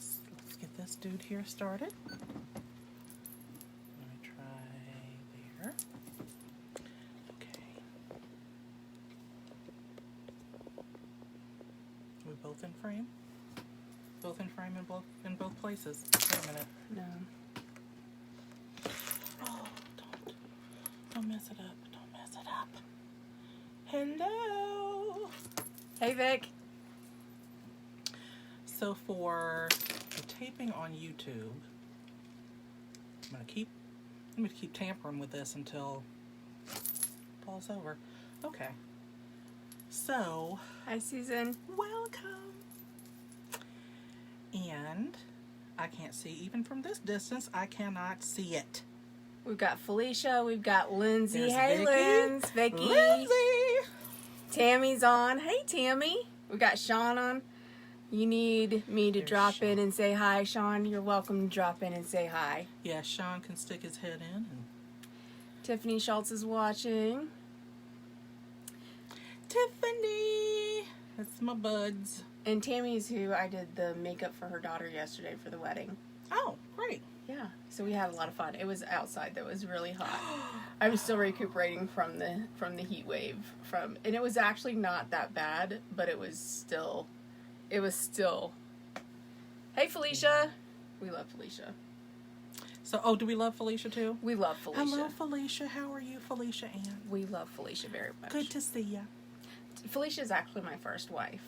let's get this dude here started. Let me try there. Okay. We both in frame? Both in frame in both places. Wait a minute. No. Oh, don't mess it up. Don't mess it up. Hello. Hey, Vic. So for the taping on YouTube, I'm gonna keep tampering with this until it falls over. Okay. So, Hi, Susan. welcome. And I can't see, even from this distance, I cannot see it. We've got Felicia. We've got Lindsay. There's Hey, Vicky. Linz. Vicky. Lindsay! Tammy's on. Hey, Tammy. We got Sean on. You need me to There's drop Sean. in and say hi, Sean. You're welcome to drop in and say hi. Yeah, Sean can stick his head in. And Tiffany Schultz is watching. Tiffany! That's my buds. And Tammy's who I did the makeup for her daughter yesterday for the wedding. Oh, great. Yeah, so we had a lot of fun. It was outside that was really hot. I'm still recuperating from the heat wave and it was actually not that bad, but it was still. Hey, Felicia. We love Felicia. So, do we love Felicia too? We love Felicia. Hello, Felicia. How are you, Felicia Ann? We love Felicia very much. Good to see ya. Felicia is actually my first wife.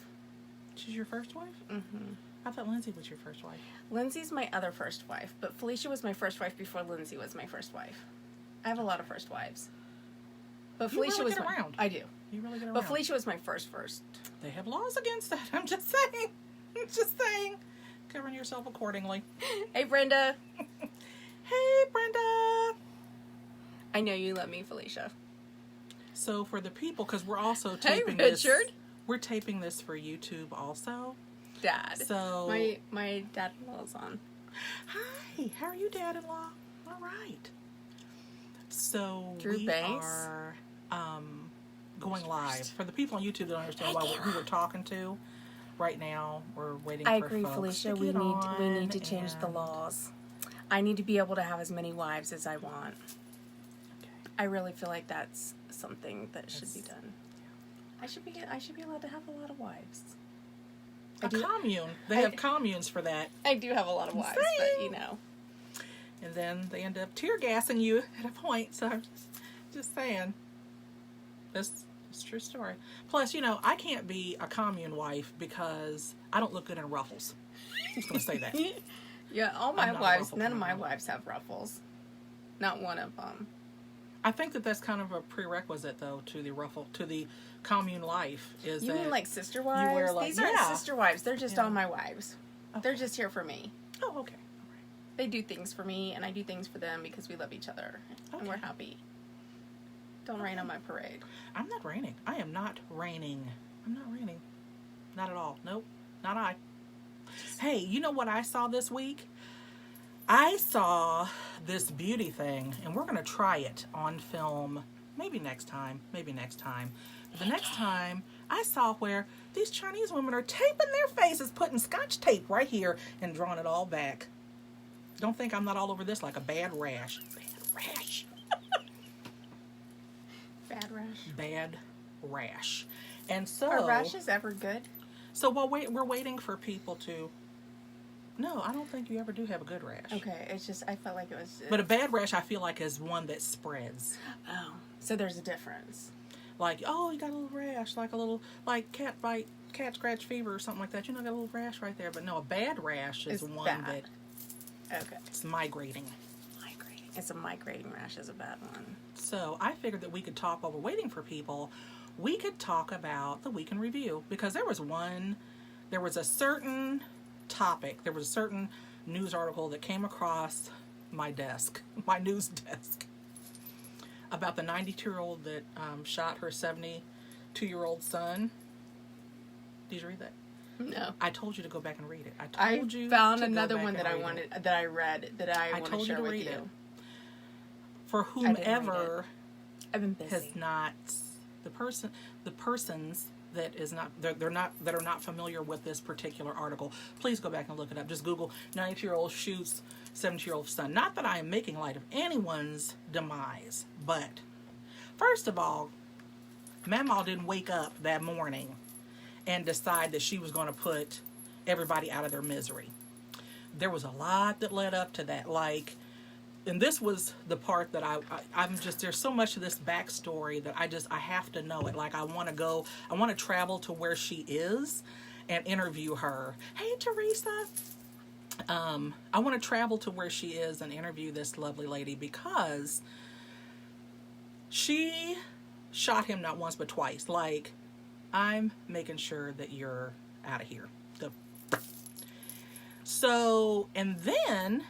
She's your first wife? Mm-hmm. I thought Lindsay was your first wife. Lindsay's my other first wife, but Felicia was my first wife before Lindsay was my first wife. I have a lot of first wives. But You Felicia really was get around. I do. You really get around. But Felicia was my first. They have laws against that. I'm just saying. I'm just saying. Govern yourself accordingly. Hey, Brenda. Hey, Brenda. I know you love me, Felicia. So for the people, because we're also Hey, taping this. Richard. We're taping this for YouTube also. Dad. So my dad-in-law's on. Hi, how are you, Dad-in-law? All right. So Drew we Banks? are going live. For the people on YouTube that don't understand who we're talking to, right now we're waiting I for agree, folks Felicia. to We get need to on, change the and- laws. I need to be able to have as many wives as I want. Okay. I really feel like that's something that should be done. I should be allowed to have a lot of wives. A commune. They have communes for that. I do have a lot of wives, but you know. And then they end up tear gassing you at a point. So I'm just saying. That's a true story. Plus, I can't be a commune wife because I don't look good in ruffles. I'm just going to say that. Yeah, all I'm my not a wives, ruffle none of my commune. wives have ruffles. Not one of them. I think that's kind of a prerequisite, though, to the commune life. Is You that mean like sister wives? wear, like- These aren't yeah. sister wives. They're just Yeah. all my wives. Okay. They're just here for me. Oh, okay. All right. They do things for me, and I do things for them because we love each other. And we're Okay. happy. Don't rain on my parade. I'm not raining. I am not raining. I'm not raining. Not at all. Nope. Not I. Hey, you know what I saw this week? I saw this beauty thing, and we're going to try it on film. Maybe next time. But the next time, I saw where these Chinese women are taping their faces, putting scotch tape right here, and drawing it all back. Don't think I'm not all over this like a bad rash. Bad rash. Bad rash. Bad rash. And so... Are rashes ever good? So while we're waiting for people to... No, I don't think you ever do have a good rash. Okay, it's just, I felt like it was... But a bad rash, I feel like, is one that spreads. Oh, so there's a difference. Like, oh, you got a little rash, like a little, like cat scratch fever or something like that. You know, got a little rash right there. But no, a bad rash is It's one bad. that Okay. it's migrating. It's a migrating rash is a bad one. So I figured that we could talk while we're waiting for people. We could talk about the week in review, because there was a certain topic, there was a certain news article that came across my news desk, about the 92-year-old that shot her 72-year-old son. Did you read that? No. I told you to go back and read it. I found another one that I wanted. read that I want to told share you to with read you. it. For didn't read whomever I've been busy. has not, the persons that is not that are not familiar with this particular article, please go back and look it up. Just Google 92-year-old shoots 70-year-old son. Not that I am making light of anyone's demise, but first of all, Mama didn't wake up that morning and decide that she was going to put everybody out of their misery. There was a lot that led up to that, like, and this was the part that I'm just, there's so much of this backstory that I have to know it. Like, I want to travel to where she is and interview her. Hey, Teresa. I want to travel to where she is and interview this lovely lady because she shot him not once but twice. Like, I'm making sure that you're out of here. So, and then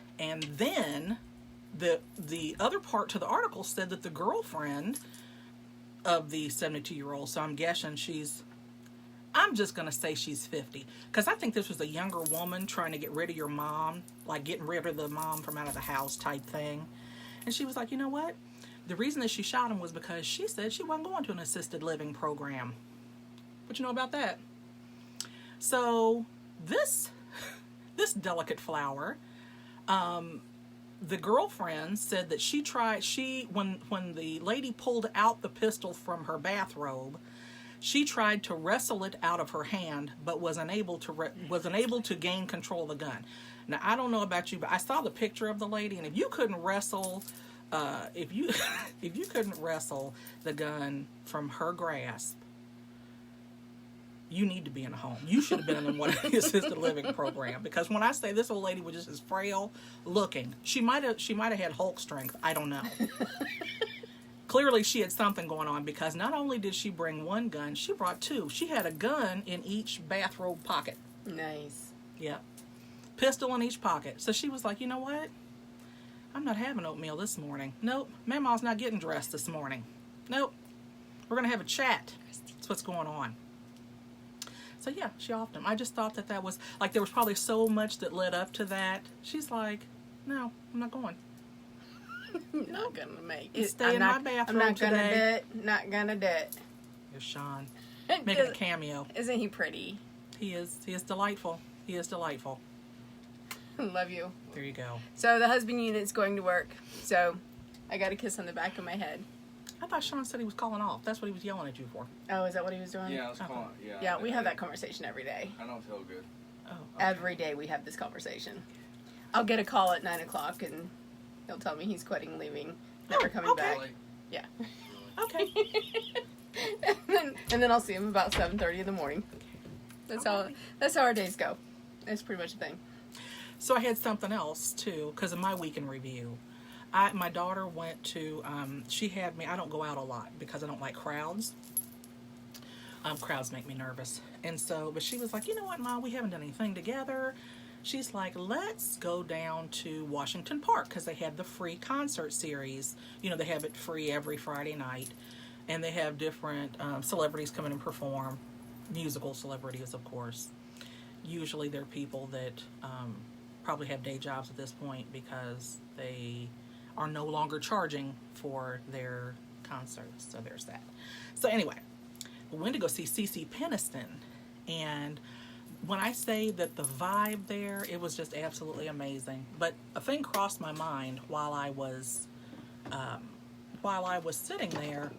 the other part to the article said that the girlfriend of the 72-year-old, so I'm guessing I'm just going to say she's 50. Because I think this was a younger woman trying to get rid of your mom, like getting rid of the mom from out of the house type thing. And she was like, you know what? The reason that she shot him was because she said she wasn't going to an assisted living program. What you know about that? So this delicate flower, the girlfriend said that when the lady pulled out the pistol from her bathrobe, she tried to wrestle it out of her hand, but was unable to gain control of the gun. Now, I don't know about you, but I saw the picture of the lady, and if you couldn't wrestle, if you couldn't wrestle the gun from her grasp, you need to be in a home. You should have been in one of the assisted living program, because when I say this old lady was just as frail looking, she might have had Hulk strength. I don't know. Clearly, she had something going on, because not only did she bring one gun, she brought two. She had a gun in each bathrobe pocket. Nice. Yeah. Pistol in each pocket. So she was like, you know what? I'm not having oatmeal this morning. Nope. Mama's not getting dressed this morning. Nope. We're going to have a chat. That's what's going on. So yeah, she offed him. I just thought that was, like, there was probably so much that led up to that. She's like, no, I'm not going. Not gonna make it. Stay in my bathroom I'm not today. gonna do it. Not gonna do it. Here's Sean making a cameo. Isn't he pretty? He is delightful. He is delightful. Love you. There you go. So the husband unit's going to work. So I got a kiss on the back of my head. I thought Sean said he was calling off. That's what he was yelling at you for. Oh, is that what he was doing? Yeah, I was calling. Yeah. Yeah, we have that conversation every day. I don't feel good. Oh, okay. Every day we have this conversation. I'll get a call at 9 o'clock and he'll tell me he's quitting, leaving, never coming okay. back. Really? Yeah. Okay. and then I'll see him about 7:30 in the morning. That's how our days go. That's pretty much the thing. So I had something else too, because of my weekend review. My daughter went to, she had me, I don't go out a lot because I don't like crowds. Crowds make me nervous. And so, but she was like, you know what, Mom, we haven't done anything together. She's like, let's go down to Washington Park, because they had the free concert series. You know, they have it free every Friday night. And they have different celebrities come in and perform. Musical celebrities, of course. Usually they're people that probably have day jobs at this point, because they are no longer charging for their concerts. So there's that. So anyway, we went to go see CeCe Peniston, and when I say that the vibe there, it was just absolutely amazing. But a thing crossed my mind while I was sitting there,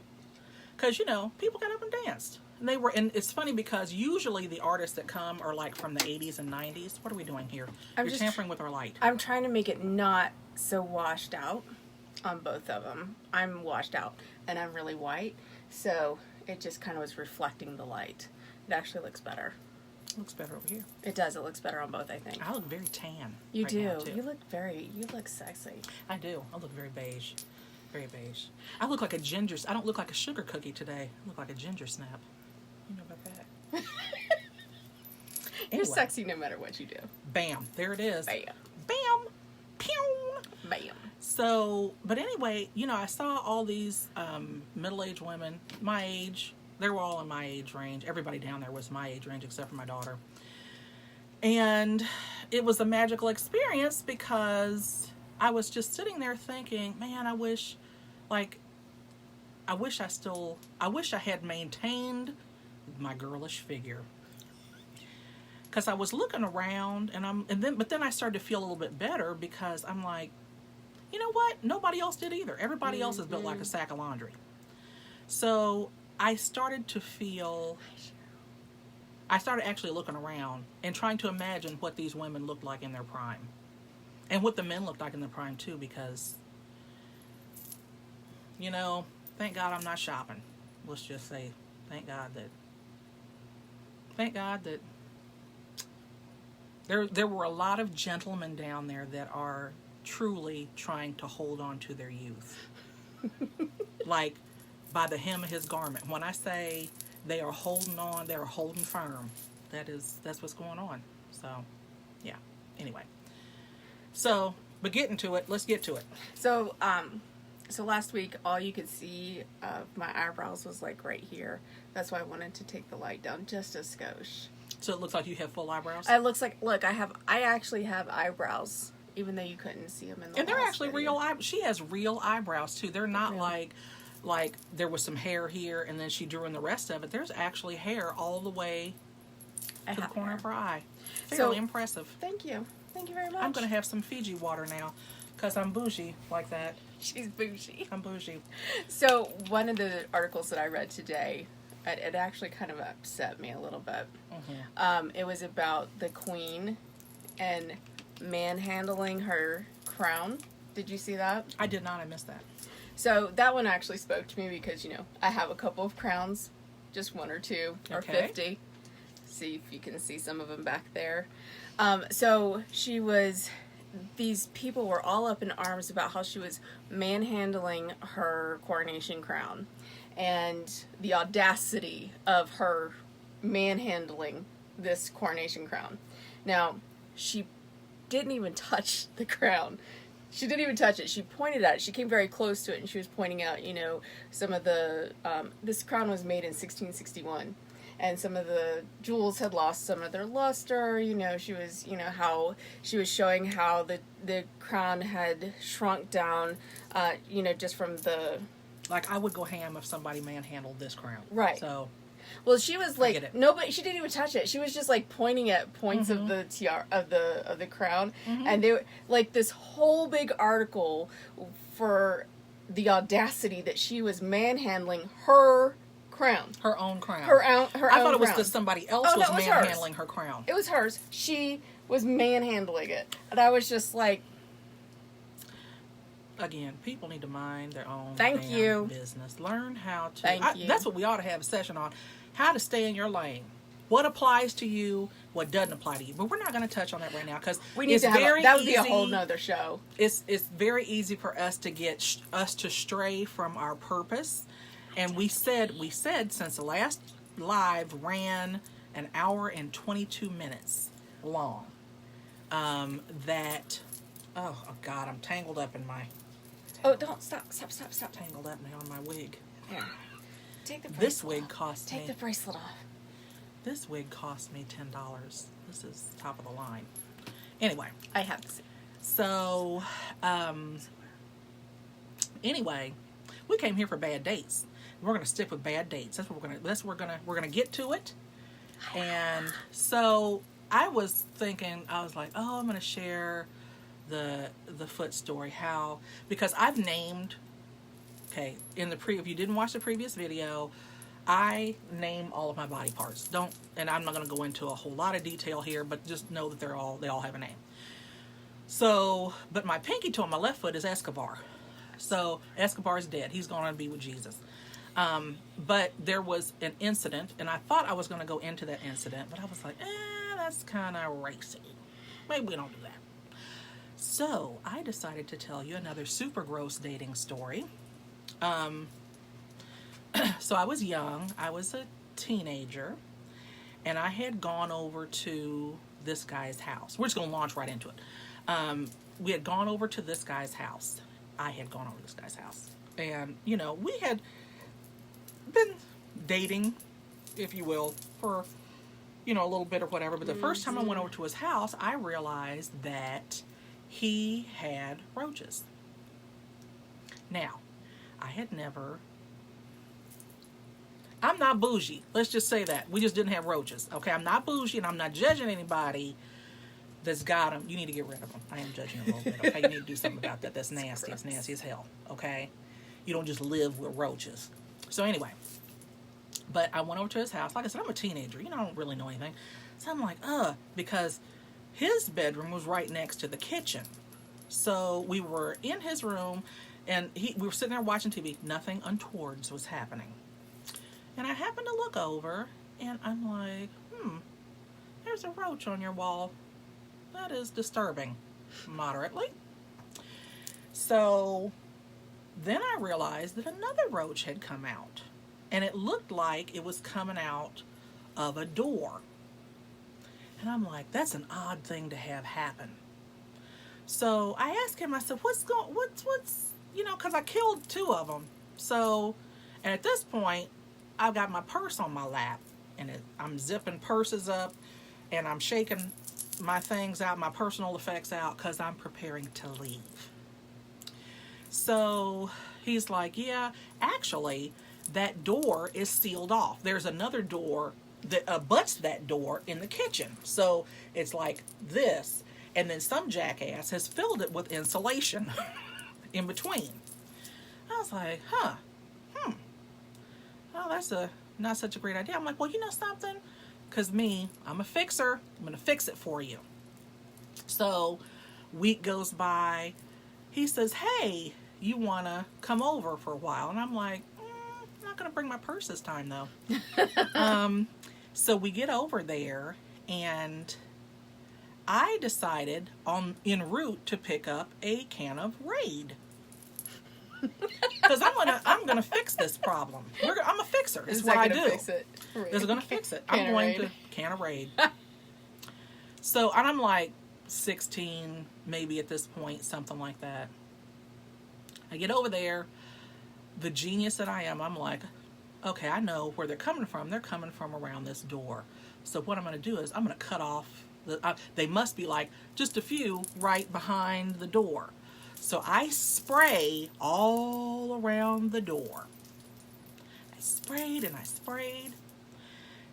because, you know, people got up and danced. And it's funny because usually the artists that come are like from the 80s and 90s. What are we doing here? You're tampering with our light. I'm trying to make it not so washed out on both of them. I'm washed out and I'm really white, so it just kind of was reflecting the light. It actually looks better. It looks better over here. It does. It looks better on both, I think. I look very tan. You right do. now, too. You look sexy. I do. I look very beige. Very beige. I look like a ginger. I don't look like a sugar cookie today. I look like a ginger snap. You know about that? You're Anyway. sexy no matter what you do. Bam. There it is. Bam. Bam. Pew. Bam. So, but anyway, you know, I saw all these middle-aged women, my age. They were all in my age range. Everybody down there was my age range except for my daughter. And it was a magical experience, because I was just sitting there thinking, man, I wish I had maintained my girlish figure. Because I was looking around, but then I started to feel a little bit better because I'm like, you know what? Nobody else did either. Everybody else is built like a sack of laundry. So I started actually looking around and trying to imagine what these women looked like in their prime. And what the men looked like in their prime too, because, thank God I'm not shopping. Let's just say, thank God that there were a lot of gentlemen down there that are truly trying to hold on to their youth. Like, by the hem of his garment. When I say they are holding on, they're holding firm. That's what's going on. So, yeah. Anyway. So, but getting to it, let's get to it. So last week, all you could see of my eyebrows was like right here. That's why I wanted to take the light down just a skosh. So it looks like you have full eyebrows? It looks like, look, I actually have eyebrows, even though you couldn't see them in the And they're actually video. real she has real eyebrows too. They're not Really? like there was some hair here and then she drew in the rest of it. There's actually hair all the way to the corner of her eye. Fairly impressive. Thank you. Thank you very much. I'm going to have some Fiji water now because I'm bougie like that. She's bougie. I'm bougie. So one of the articles that I read today, it actually kind of upset me a little bit. Mm-hmm. It was about the queen and manhandling her crown. Did you see that? I did not. I missed that. So that one actually spoke to me because, I have a couple of crowns, just one or two, or Okay. 50. See if you can see some of them back there. So these people were all up in arms about how she was manhandling her coronation crown and the audacity of her manhandling this coronation crown. Now, she didn't even touch the crown. She didn't even touch it. She pointed at it. She came very close to it, and she was pointing out, some of the... this crown was made in 1661, and some of the jewels had lost some of their luster. She was, how she was showing how the crown had shrunk down, just from the... Like, I would go ham if somebody manhandled this crown. Right. So... Well, she was I get like it. nobody. She didn't even touch it. She was just like pointing at points of the tiara of the crown, and they were like this whole big article for the audacity that she was manhandling her crown, her own crown. I thought it was that somebody else was it was manhandling her crown. It was hers. She was manhandling it, and I was just like, Again, people need to mind their own Thank you. business. Learn how to... Thank you. That's what we ought to have a session on. How to stay in your lane. What applies to you, what doesn't apply to you. But we're not going to touch on that right now because we need to have that would be a whole nother show. It's very easy for us to get us to stray from our purpose. And we said since the last live ran an hour and 22 minutes long, that... Oh, God, I'm tangled up in my... Oh, don't stop. Tangled up now in my wig. Here. Take the bracelet This wig off. cost me... Take the bracelet off. This wig cost me $10. This is top of the line. Anyway. I have to see. So, anyway, we came here for bad dates. We're going to stick with bad dates. That's what we're going to get to it. And so I was thinking, I was like, oh, I'm going to share the foot story. How, because I've named, okay, if you didn't watch the previous video, I name all of my body parts. And I'm not going to go into a whole lot of detail here, but just know that they all have a name. So, but my pinky toe on my left foot is Escobar. So Escobar is dead. He's going to be with Jesus. But there was an incident, and I thought I was going to go into that incident, but I was like, that's kind of racy. Maybe we don't do that. So I decided to tell you another super gross dating story. So I was young. I was a teenager, and I had gone over to this guy's house. We're just going to launch right into it. We had gone over to this guy's house. I had gone over to this guy's house. And, we had been dating, if you will, for, a little bit or whatever. But the first time I went over to his house, I realized that he had roaches. Now, I I'm not bougie. Let's just say that. We just didn't have roaches. Okay, I'm not bougie, and I'm not judging anybody that's got them. You need to get rid of them. I am judging a little bit. Okay, you need to do something about that. That's nasty. It's nasty as hell. Okay, you don't just live with roaches. So anyway, but I went over to his house. Like I said, I'm a teenager. You know, I don't really know anything. So I'm like, because his bedroom was right next to the kitchen. So we were in his room, and we were sitting there watching TV. Nothing untoward was happening. And I happened to look over, and I'm like, there's a roach on your wall. That is disturbing, moderately. So then I realized that another roach had come out, and it looked like it was coming out of a door. And I'm like, that's an odd thing to have happen. So I asked him, I said, what's because I killed 2 of them. So, and at this point, I've got my purse on my lap, and I'm zipping purses up, and I'm shaking my things out, my personal effects out, because I'm preparing to leave. So he's like, yeah, actually, that door is sealed off. There's another door that abuts that door in the kitchen. So it's like this, and then some jackass has filled it with insulation in between. I was like, well, that's not such a great idea. I'm like, well, you know something? Because I'm a fixer. I'm going to fix it for you. So, week goes by. He says, hey, you want to come over for a while? And I'm like, I'm not going to bring my purse this time, though. So, we get over there, and I decided en route to pick up a can of Raid. Because I'm gonna fix this problem. I'm a fixer. It's what I do. Fix it? This is gonna fix it. I'm going to can of Raid. So, and I'm like 16, maybe at this point, something like that. I get over there. The genius that I am, I'm like, okay, I know where they're coming from. They're coming from around this door. So what I'm gonna do is I'm gonna cut off they must be like just a few right behind the door. So I spray all around the door. I sprayed and I sprayed.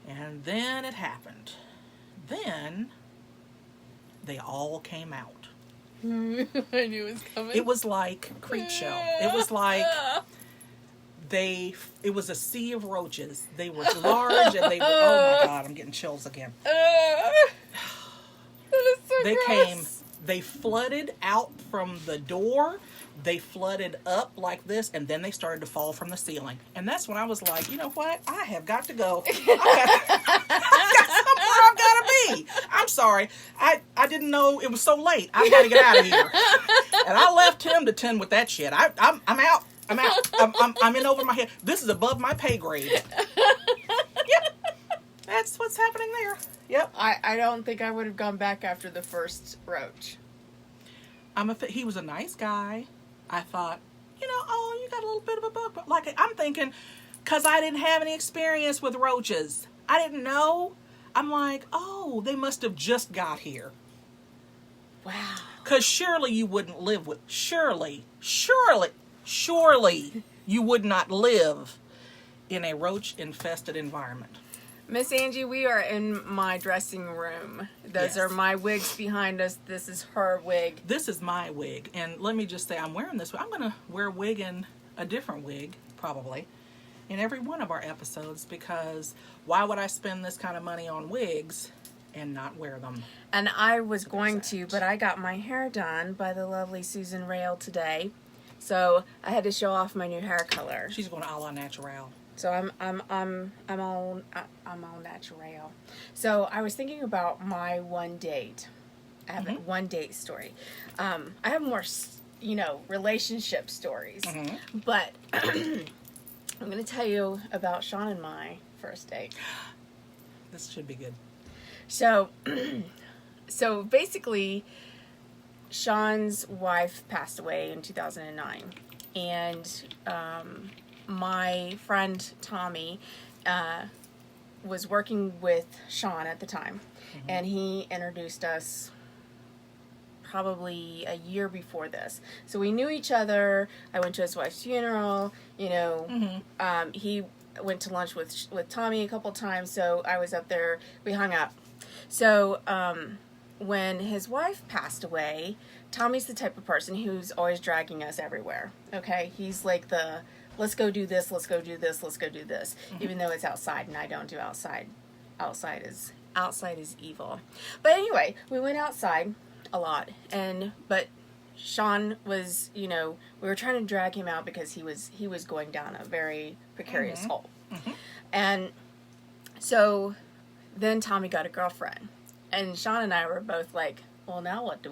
And then it happened. Then they all came out. I knew it was coming. It was like Creepshow. It was like it was a sea of roaches. They were large and they were, oh my God, I'm getting chills again. That is so They gross. they flooded out from the door, they flooded up like this, and then they started to fall from the ceiling. And that's when I was like, you know what? I have got to go. I've got somewhere I've got to be. I'm sorry. I didn't know it was so late. I've got to get out of here. And I left him to tend with that shit. I'm out. I'm out. I'm in over my head. This is above my pay grade. Yep. That's what's happening there. Yep. I don't think I would have gone back after the first roach. He was a nice guy. I thought, you got a little bit of a bug. But like, I'm thinking, because I didn't have any experience with roaches. I didn't know. I'm like, oh, they must have just got here. Wow. Because surely you wouldn't live with, surely you would not live in a roach-infested environment. Miss Angie, we are in my dressing room. Those Yes. are my wigs behind us. This is her wig. This is my wig. And let me just say, I'm wearing this wig. I'm going to wear a wig and a different wig, probably, in every one of our episodes, because why would I spend this kind of money on wigs and not wear them? And I was going to, but I got my hair done by the lovely Susan Rail today. So I had to show off my new hair color. She's going a la natural. So I'm all natural. So I was thinking about my one date. I have a one date story. I have more, relationship stories. Mm-hmm. But I'm going to tell you about Sean and my first date. This should be good. So basically, Sean's wife passed away in 2009, and my friend Tommy was working with Sean at the time, and he introduced us probably a year before this. So we knew each other. I went to his wife's funeral. He went to lunch with Tommy a couple times, so I was up there. We hung out. So when his wife passed away, Tommy's the type of person who's always dragging us everywhere. Okay, he's like the let's go do this, let's go do this, let's go do this, even though it's outside and I don't do outside. Outside is evil. But anyway, we went outside a lot, but Sean was, we were trying to drag him out because he was going down a very precarious hole. And so then Tommy got a girlfriend, and Sean and I were both like, well, now what do?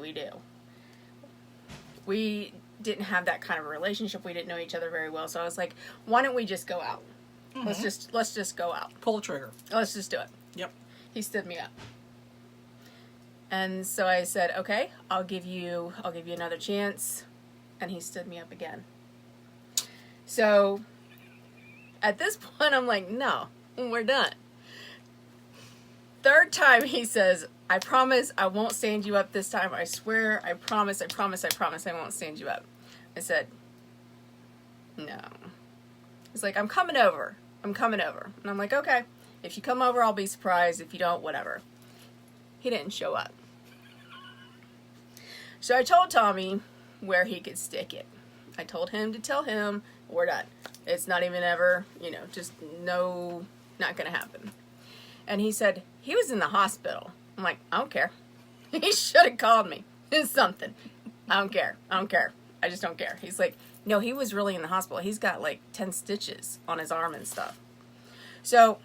We didn't have that kind of a relationship. We didn't know each other very well. So I was like, why don't we just go out? Let's just go out. Pull the trigger. Let's just do it. Yep. He stood me up. And so I said, okay, I'll give you another chance. And he stood me up again. So at this point, I'm like, no, we're done. Third time he says, I promise I won't stand you up this time. I swear, I promise I won't stand you up. I said, no. He's like, I'm coming over. And I'm like, okay, if you come over, I'll be surprised. If you don't, whatever. He didn't show up. So I told Tommy where he could stick it. I told him to tell him, we're done. It's not even ever, just no, not going to happen. And he said, he was in the hospital. I'm like, I don't care. He should have called me. It's something. I don't care. I just don't care. He's like, no, he was really in the hospital. He's got like 10 stitches on his arm and stuff. So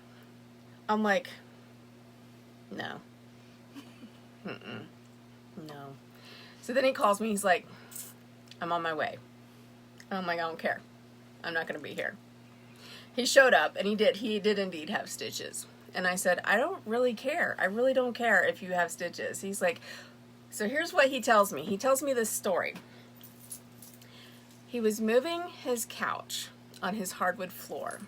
I'm like, no. No. So then he calls me. He's like, I'm on my way. I'm like, I don't care. I'm not going to be here. He showed up, and he did indeed have stitches. And I said, I don't really care. I really don't care if you have stitches. He's like, so here's what he tells me. He tells me this story. He was moving his couch on his hardwood floor,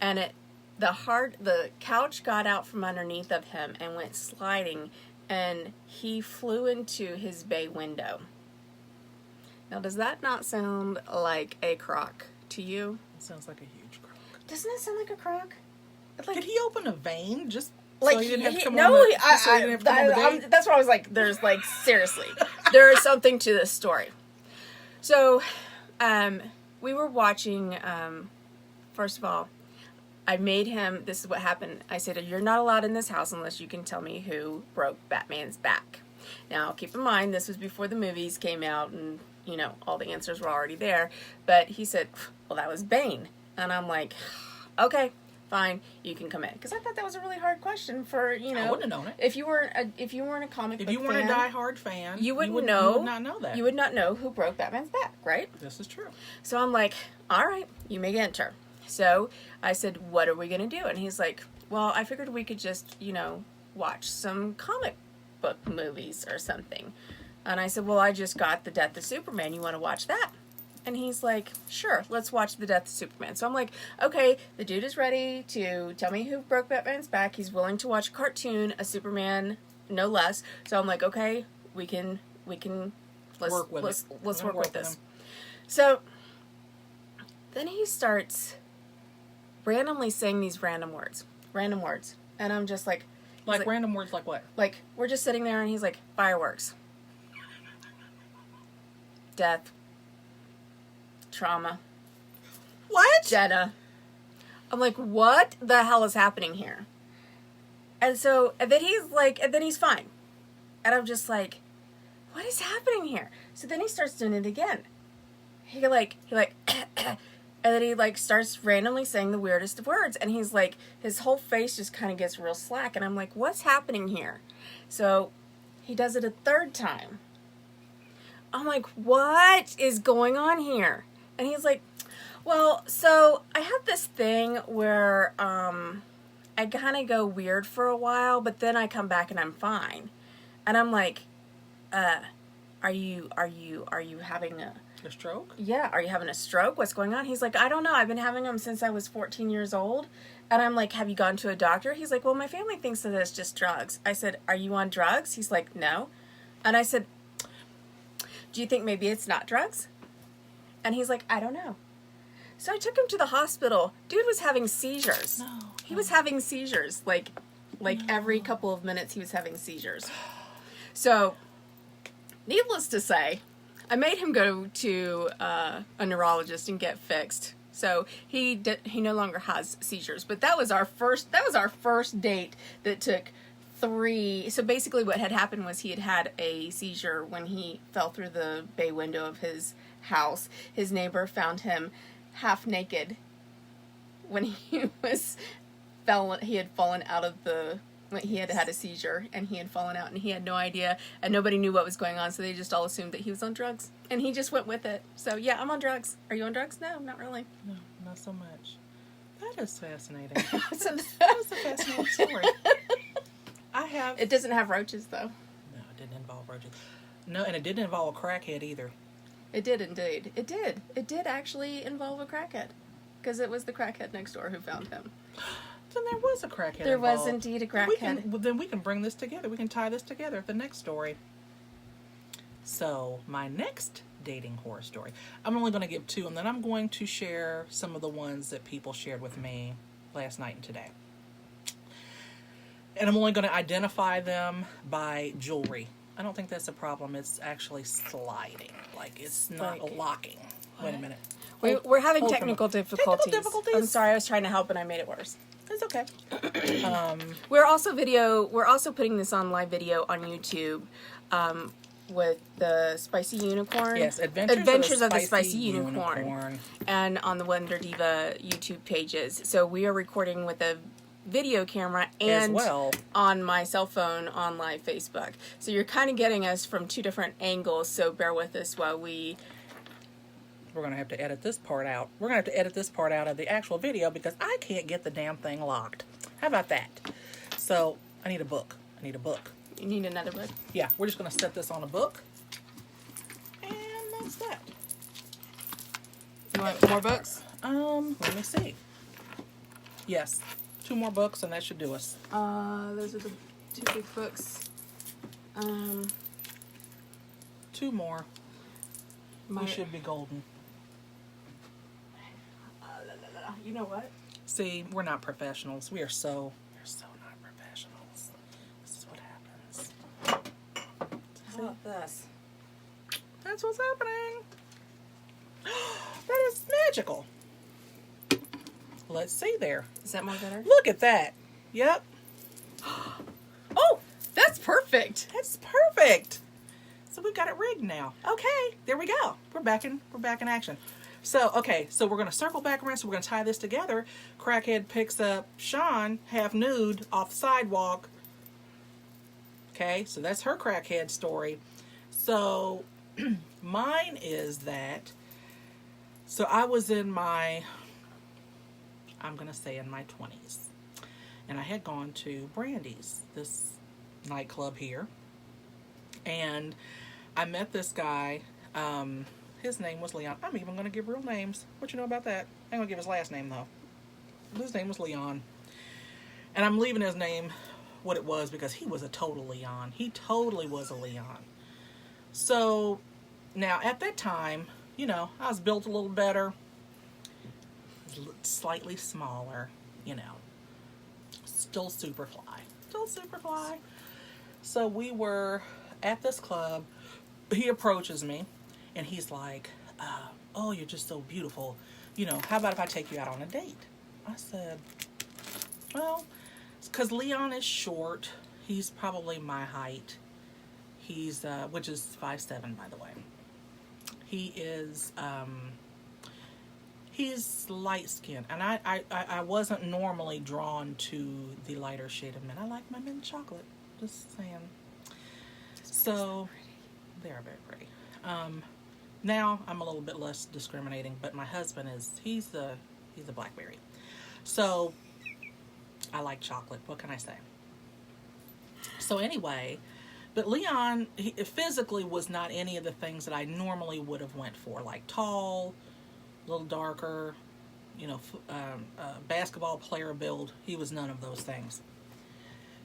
and the couch got out from underneath of him and went sliding, and he flew into his bay window. Now, does that not sound like a crock to you? It sounds like a huge crock. Doesn't it sound like a crock? Like, did he open a vein just like so you didn't have to come no, on the that's what I was like. There's like seriously, there is something to this story. So, we were watching. First of all, I made him. This is what happened. I said, "You're not allowed in this house unless you can tell me who broke Batman's back." Now, keep in mind, this was before the movies came out, and all the answers were already there. But he said, "Well, that was Bane," and I'm like, "Okay. Fine, you can come in." Because I thought that was a really hard question for, I wouldn't have known it. If you weren't a comic book fan. If you weren't a diehard fan, you would not know that. You would not know who broke Batman's back, right? This is true. So I'm like, all right, you may enter. So I said, what are we going to do? And he's like, well, I figured we could just, watch some comic book movies or something. And I said, well, I just got The Death of Superman. You want to watch that? And he's like, sure, let's watch The Death of Superman. So I'm like, okay, the dude is ready to tell me who broke Batman's back. He's willing to watch a cartoon, a Superman, no less. So I'm like, okay, let's work with this. So then he starts randomly saying these random words. And I'm just like... Like random words like what? Like, we're just sitting there and he's like, fireworks. Death. Trauma. What? Jenna. I'm like, what the hell is happening here? And then he's fine. And I'm just like, what is happening here? So then he starts doing it again. He and then he like starts randomly saying the weirdest of words. And he's like, his whole face just kind of gets real slack. And I'm like, what's happening here? So he does it a third time. I'm like, what is going on here? And he's like, well, so I have this thing where I kind of go weird for a while, but then I come back and I'm fine. And I'm like, are you having a stroke? Yeah, are you having a stroke? What's going on? He's like, I don't know. I've been having them since I was 14 years old. And I'm like, have you gone to a doctor? He's like, well, my family thinks that it's just drugs. I said, are you on drugs? He's like, no. And I said, do you think maybe it's not drugs? And he's like, I don't know. So I took him to the hospital. Dude was having seizures. No. He was having seizures. Like every couple of minutes he was having seizures. So, needless to say, I made him go to a neurologist and get fixed. So he no longer has seizures. But that was our first date that took 3. So basically what had happened was he had a seizure when he fell through the bay window of his house. His neighbor found him half naked when he had fallen out of when he had a seizure, and he had fallen out, and he had no idea, and nobody knew what was going on, so they just all assumed that he was on drugs, and he just went with it. So yeah, I'm on drugs. Are you on drugs? No, not really. No, not so much. That is fascinating. So That was a fascinating story. It doesn't have roaches though. No, it didn't involve roaches. No, and it didn't involve a crackhead either. It did indeed. It did actually involve a crackhead, because it was the crackhead next door who found him. Then there was a crackhead There involved. was indeed a crackhead. Then we can bring this together. We can tie this together. The next story. So, my next dating horror story. I'm only going to give 2, and then I'm going to share some of the ones that people shared with me last night and today. And I'm only going to identify them by jewelry. I don't think that's a problem. It's actually sliding. Like, it's not locking. Wait a minute. We're having technical difficulties. Technical difficulties. I'm sorry, I was trying to help and I made it worse. It's okay. We're also putting this on live video on YouTube with the Spicy Unicorn. Yes, Adventures of the Spicy Unicorn. And on the Wonder Diva YouTube pages. So we are recording with a video camera and on my cell phone on live Facebook. So you're kind of getting us from 2 different angles, so bear with us while we're going to have to edit this part out. We're going to have to edit this part out of the actual video because I can't get the damn thing locked. How about that? So, I need a book. You need another book? Yeah, we're just going to set this on a book. And that's that. You want more books? Let me see. Yes, 2 more books and that should do us. Those are the 2 big books. 2 more. We should be golden. You know what? See, we're not professionals. We're so not professionals. This is what happens. How about this? That's what's happening. That is magical. Let's see there. Is that more better? Look at that. Yep. Oh, that's perfect. That's perfect. So we've got it rigged now. Okay, there we go. We're back in action. So, okay, so we're going to circle back around. So we're going to tie this together. Crackhead picks up Sean, half nude, off the sidewalk. Okay, so that's her crackhead story. So, mine is that, so I was in my, I'm going to say in my 20s. And I had gone to Brandy's, this nightclub here. And I met this guy. His name was Leon. I'm even going to give real names. What you know about that? I ain't going to give his last name, though. His name was Leon. And I'm leaving his name what it was because he was a total Leon. He totally was a Leon. So, now, at that time, you know, I was built a little better. Slightly smaller, you know. Still super fly. So, we were at this club. He approaches me. And he's like, oh, you're just so beautiful. You know, how about if I take you out on a date? I said, well, because Leon is short. He's probably my height. He's, which is 5'7", by the way. He is, he's light-skinned. And I wasn't normally drawn to the lighter shade of men. I like my men chocolate. Just saying. So, they're very pretty. Now I'm a little bit less discriminating, but my husband he's a blackberry. So I like chocolate. What can I say? So anyway, but Leon he physically was not any of the things that I normally would have went for, like tall, a little darker, you know, basketball player build. He was none of those things.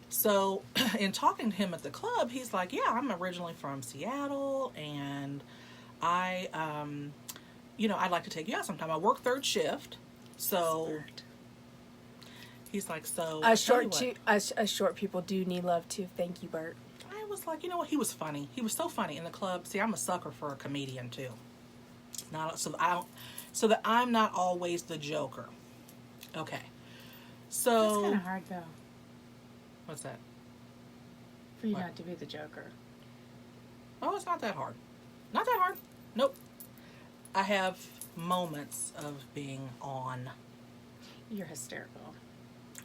So in talking to him at the club, he's like, yeah, I'm originally from Seattle, and I I'd like to take you out sometime. I work third shift. So Smart. he's like, so Us short people do need love too. Thank you, Bert. I was like, you know what? He was funny. He was so funny in the club. See, I'm a sucker for a comedian too. Not so that I'm not always the joker. Okay. So That's kind of hard though, what's that? for you What? not to be the Joker. Oh, it's not that hard. Not that hard. Nope. I have moments of being on. You're hysterical.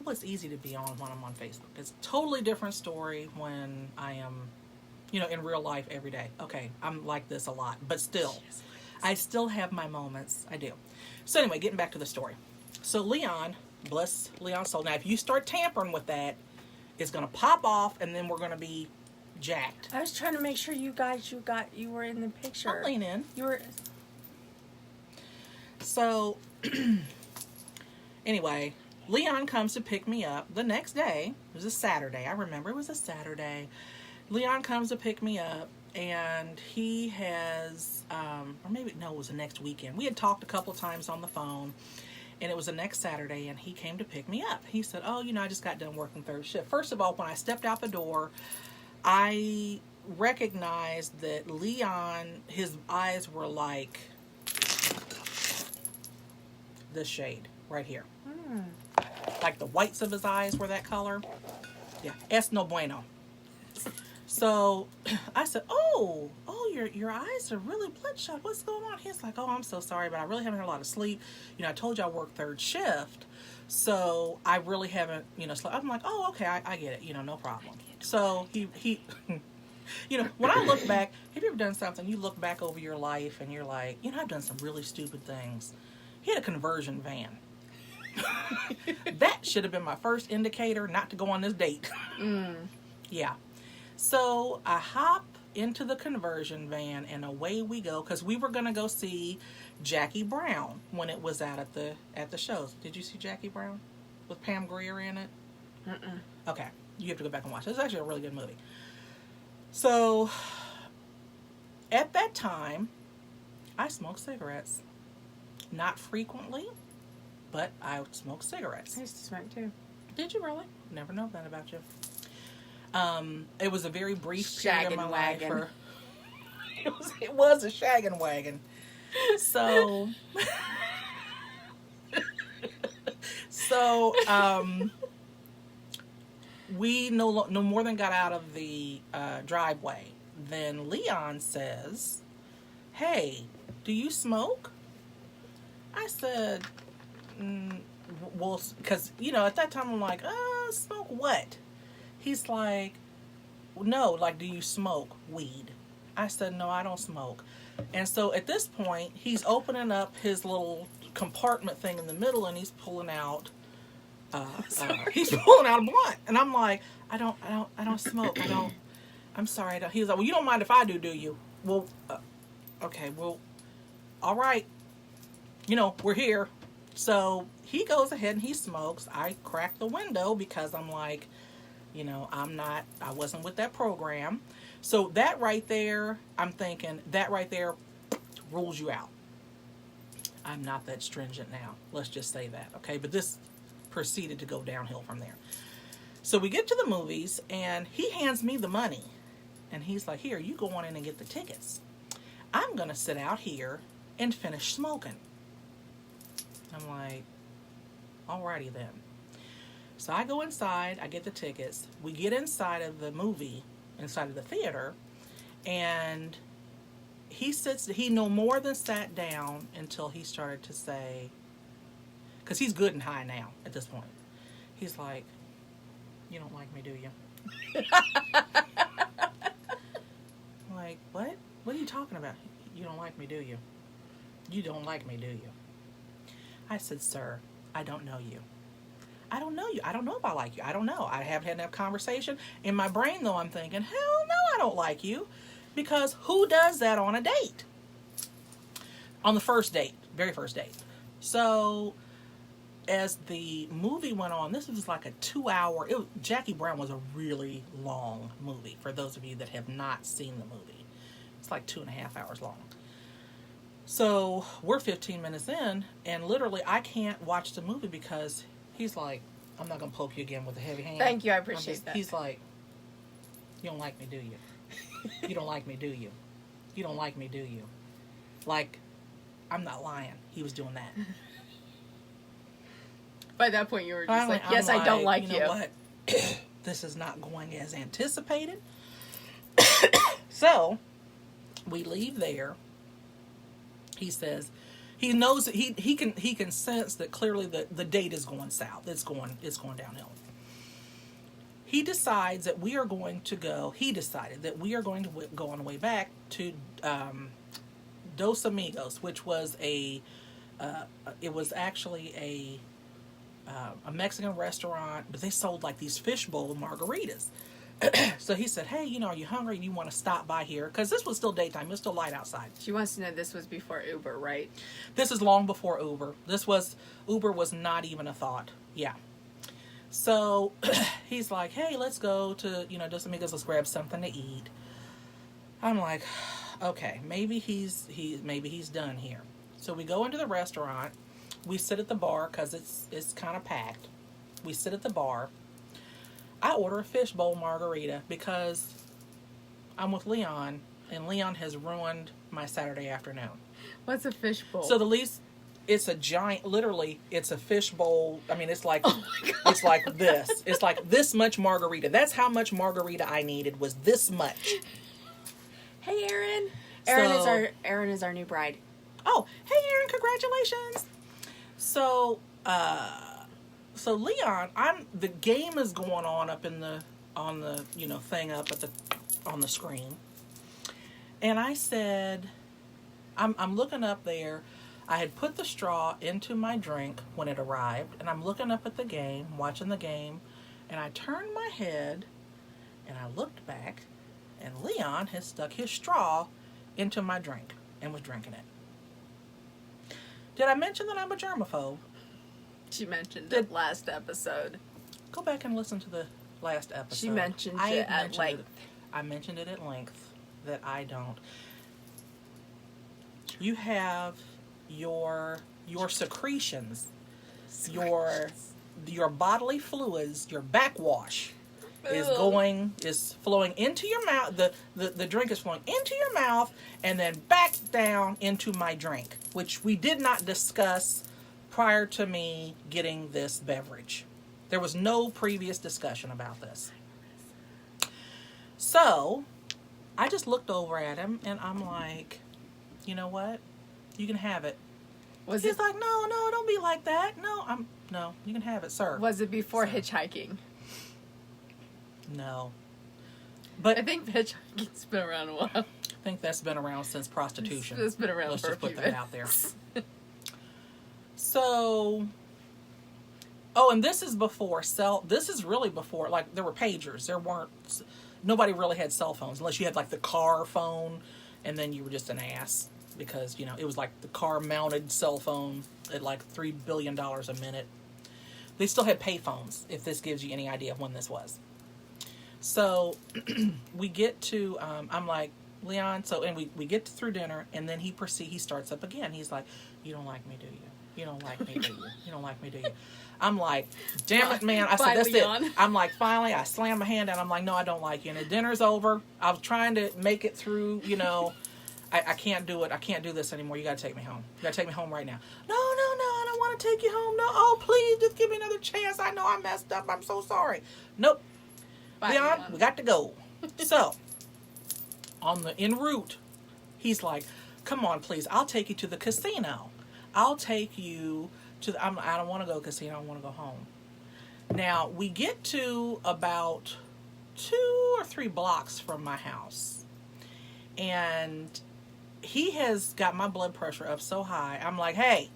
Well, it's easy to be on when I'm on Facebook. It's a totally different story when I am, in real life every day. Okay, I'm like this a lot, but still, I still have my moments. I do. So anyway, getting back to the story. So Leon, bless Leon's soul. Now, if you start tampering with that, it's going to pop off, and then we're going to be jacked. I was trying to make sure you were in the picture. I'll lean in. You were. So, anyway, Leon comes to pick me up the next day. It was a Saturday. I remember it was a Saturday. Leon comes to pick me up, and he has, or maybe, no, it was the next weekend. We had talked a couple times on the phone, and it was the next Saturday, and he came to pick me up. He said, oh, I just got done working third shift. First of all, when I stepped out the door, I recognized that Leon, his eyes were like this shade right here. Like the whites of his eyes were that color. Yeah, es no bueno. So I said, oh, your eyes are really bloodshot. What's going on? He's like, oh, I'm so sorry, but I really haven't had a lot of sleep. I told you I work third shift, so I really haven't, slept. I'm like, oh, okay, I get it, no problem. So he when I look back, have you ever done something, you look back over your life and you're like, I've done some really stupid things. He had a conversion van. That should have been my first indicator not to go on this date. Yeah. So I hop into the conversion van and away we go, because we were going to go see Jackie Brown when it was out at the shows. Did you see Jackie Brown with Pam Grier in it? Okay, you have to go back and watch it. It's actually a really good movie. So at that time, I smoked cigarettes. Not frequently, but I smoked cigarettes. I used to smoke too. Did you really? Never know that about you. It was a very brief period of my life. It was a shaggin' wagon. So, we no more than got out of the driveway. Then Leon says, "Hey, do you smoke?" I said, well, because, at that time I'm like, smoke what? He's like, no, like, do you smoke weed? I said, no, I don't smoke. And so at this point, he's opening up his little compartment thing in the middle, and he's pulling out, he's pulling out a blunt. And I'm like, I don't smoke. I'm sorry. I don't. He was like, well, you don't mind if I do you? Well, okay, well, all right. We're here. So he goes ahead and he smokes. I crack the window because I'm like, I wasn't with that program. So that right there, I'm thinking, that right there rules you out. I'm not that stringent now. Let's just say that, okay? But this proceeded to go downhill from there. So we get to the movies, and he hands me the money. And he's like, here, you go on in and get the tickets. I'm going to sit out here and finish smoking. I'm like, alrighty then. So I go inside, I get the tickets. We get inside of the movie, inside of the theater, and he no more than sat down until he started to say, because he's good and high now at this point. He's like, you don't like me, do you? I'm like, what? What are you talking about? You don't like me, do you? You don't like me, do you? I said, sir, I don't know you. I don't know you. I don't know if I like you. I don't know. I haven't had enough conversation. In my brain, though, I'm thinking, hell no, I don't like you. Because who does that on a date? On the first date. Very first date. So, as the movie went on, this was like a 2-hour... Jackie Brown was a really long movie, for those of you that have not seen the movie. It's like 2.5 hours long. So we're 15 minutes in, and literally I can't watch the movie because he's like, I'm not going to poke you again with a heavy hand. Thank you, I appreciate that. He's like, you don't like me, do you? You don't like me, do you? You don't like me, do you? Like, I'm not lying. He was doing that. By that point, you were just Finally, like, yes, I don't like you. You know what? This is not going as anticipated. So, we leave there. He says, he knows that he can sense that clearly the date is going south. It's going downhill. He decides that we are going to go. He decided that we are going to go on the way back to Dos Amigos, which was it was actually a Mexican restaurant, but they sold like these fishbowl margaritas. So he said, hey, are you hungry and you want to stop by here? Because this was still daytime. It was still light outside. She wants to know this was before Uber, right? This is long before Uber. Uber was not even a thought. Yeah. So he's like, hey, let's go to, Dos Amigos, let's grab something to eat. I'm like, okay, maybe he's done here. So we go into the restaurant. We sit at the bar because it's kind of packed. We sit at the bar. I order a fishbowl margarita because I'm with Leon, and Leon has ruined my Saturday afternoon. What's a fishbowl? So it's a giant, literally, it's a fishbowl. I mean, it's like, it's like this. It's like this much margarita. That's how much margarita I needed, was this much. Hey, Erin. Erin is our new bride. Oh, hey, Erin, congratulations. So Leon, the game is going on up on the thing up on the screen. And I said, I'm looking up there. I had put the straw into my drink when it arrived, and I'm looking up at the game, watching the game, and I turned my head and I looked back, and Leon had stuck his straw into my drink and was drinking it. Did I mention that I'm a germaphobe? She mentioned it last episode. Go back and listen to the last episode. She mentioned it at length. I mentioned it at length that I don't. You have your secretions, your bodily fluids, your backwash is flowing into your mouth. The drink is flowing into your mouth and then back down into my drink, which we did not discuss prior to me getting this beverage. There was no previous discussion about this. So I just looked over at him and I'm like, you know what? You can have it. He's like, no, don't be like that. No, you can have it, sir. Was it before hitchhiking? No. But I think hitchhiking's been around a while. I think that's been around since prostitution. It's been around Let's for just a few put that out minutes. there. So, and this is before this is really before, like, there were pagers. Nobody really had cell phones unless you had like the car phone, and then you were just an ass because, it was like the car mounted cell phone at like $3 billion a minute. They still had pay phones, if this gives you any idea of when this was. So we get to, I'm like, Leon, and we get through dinner, and then he starts up again. He's like, you don't like me, do you? You don't like me, do you? You don't like me, do you? I'm like, damn it, man. I said, that's Leon. it. I'm like, finally, I slam my hand down. I'm like, no, I don't like you. And the dinner's over. I was trying to make it through, I can't do it. I can't do this anymore. You got to take me home. You got to take me home right now. No, I don't want to take you home. No, oh, please, just give me another chance. I know I messed up. I'm so sorry. Nope. Bye, Leon, we got to go. So, en route, he's like, come on, please. I'll take you to the casino. I'll take you to I don't want to go casino. I want to go home. Now, we get to about 2 or 3 blocks from my house. And he has got my blood pressure up so high. I'm like, hey,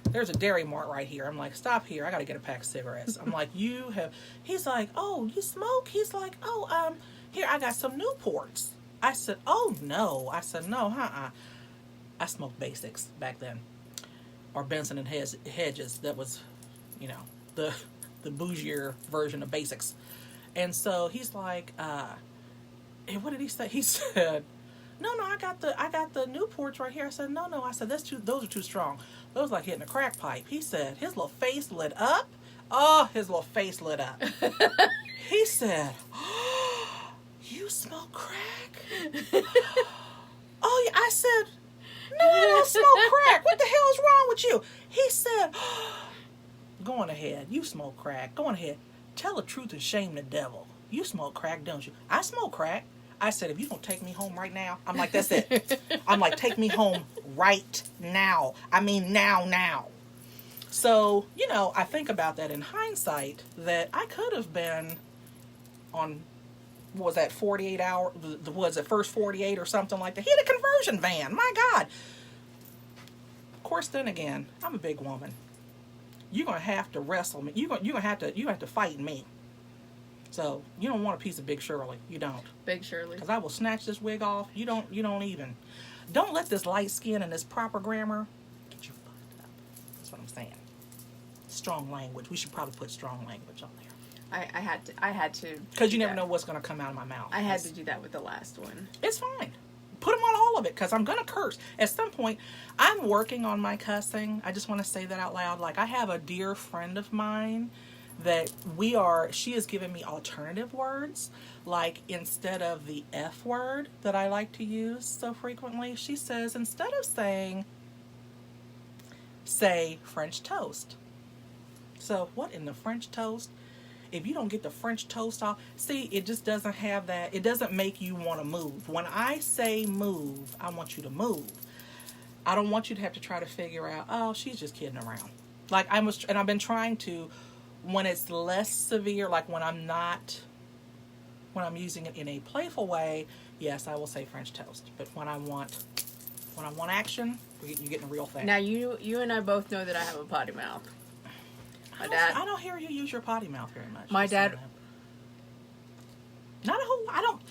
there's a Dairy Mart right here. I'm like, stop here. I got to get a pack of cigarettes. I'm like, he's like, oh, you smoke? He's like, oh, here, I got some Newports. I said, oh, no. I said, no, I smoked Basics back then. Or Benson and Hedges. That was, the bougier version of Basics. And so he's like, what did he say? He said, no, I got the Newports right here. I said, no. I said, those are too strong. Those like hitting a crack pipe. He said, his little face lit up. Oh, his little face lit up. He said, oh, you smoke crack? Oh, yeah. I said, no, I don't smoke crack. What the hell is wrong with you? He said, go on ahead. You smoke crack. Go on ahead. Tell the truth and shame the devil. You smoke crack, don't you? I smoke crack. I said, if you don't take me home right now, I'm like, that's it. I'm like, take me home right now. I mean, now. So, I think about that in hindsight, that I could have been on, what was that, 48 hour, was it first 48 or something like that? He had a conversion van. My God. Of course, then again, I'm a big woman. You're going to have to wrestle me. You have to fight me. So, you don't want a piece of Big Shirley. You don't. Big Shirley. Because I will snatch this wig off. You don't even. Don't let this light skin and this proper grammar get you fucked up. That's what I'm saying. Strong language. We should probably put strong language on there. I had to. Because you never know what's going to come out of my mouth. I had to do that with the last one. It's fine. Put them on all of it, because I'm going to curse. At some point, I'm working on my cussing. I just want to say that out loud. Like, I have a dear friend of mine that she has given me alternative words. Like, instead of the F word that I like to use so frequently, she says, instead of say French toast. So, what in the French toast? If you don't get the French toast off, see, it just doesn't have that. It doesn't make you want to move. When I say move, I want you to move. I don't want you to have to try to figure out, oh, she's just kidding around. Like, and I've been trying to, when it's less severe, like when I'm using it in a playful way, yes, I will say French toast. But when I want action, you're getting a real thing. Now, you and I both know that I have a potty mouth. I don't hear you use your potty mouth very much. My dad. Not a whole. I don't.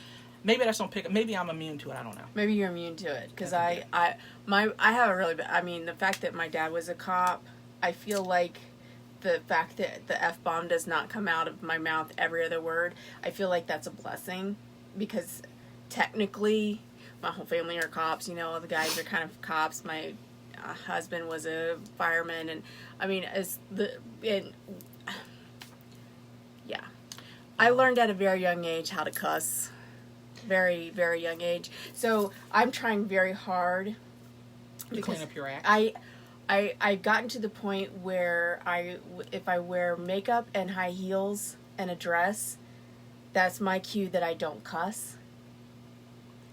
Maybe I just don't pick it. Maybe I'm immune to it. I don't know. Maybe you're immune to it, because I have a really bad. I mean, the fact that my dad was a cop, I feel like the fact that the F-bomb does not come out of my mouth every other word, I feel like that's a blessing, because technically my whole family are cops. The guys are kind of cops. My husband was a fireman, and I mean, yeah, I learned at a very young age how to cuss, very, very young age. So I'm trying very hard. You clean up your act. I gotten to the point where if I wear makeup and high heels and a dress, that's my cue that I don't cuss.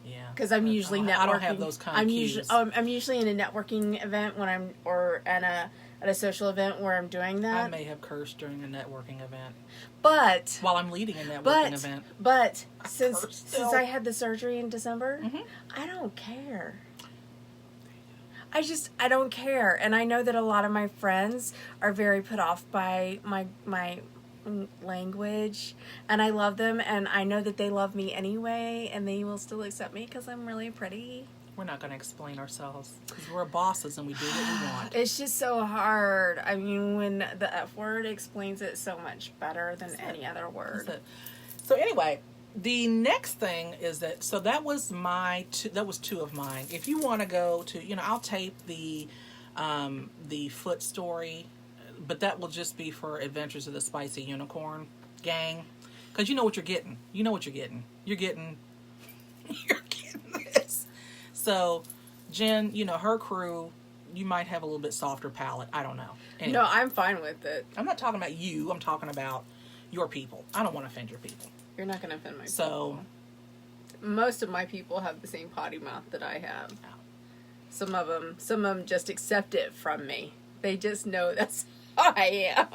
Yeah. Because I'm usually networking. I don't have those kind of cues. I'm usually in a networking event at a social event where I'm doing that. I may have cursed during a networking event. But while I'm leading a networking event. But since I had the surgery in December, mm-hmm. I don't care. I don't care. And I know that a lot of my friends are very put off by my language, and I love them, and I know that they love me anyway, and they will still accept me because I'm really pretty. We're not going to explain ourselves, because we're bosses and we do what we want. It's just so hard. I mean, when the F word explains it so much better than any other word. So anyway, the next thing is that, so that was two of mine. If you want to go to, I'll tape the foot story, but that will just be for Adventures of the Spicy Unicorn gang. Because you know what you're getting. You know what you're getting. You're getting this. So, Jen, her crew, you might have a little bit softer palate. I don't know. Anyway, no, I'm fine with it. I'm not talking about you. I'm talking about your people. I don't want to offend your people. You're not going to offend my people. So, most of my people have the same potty mouth that I have. Some of them just accept it from me. They just know that's how I am.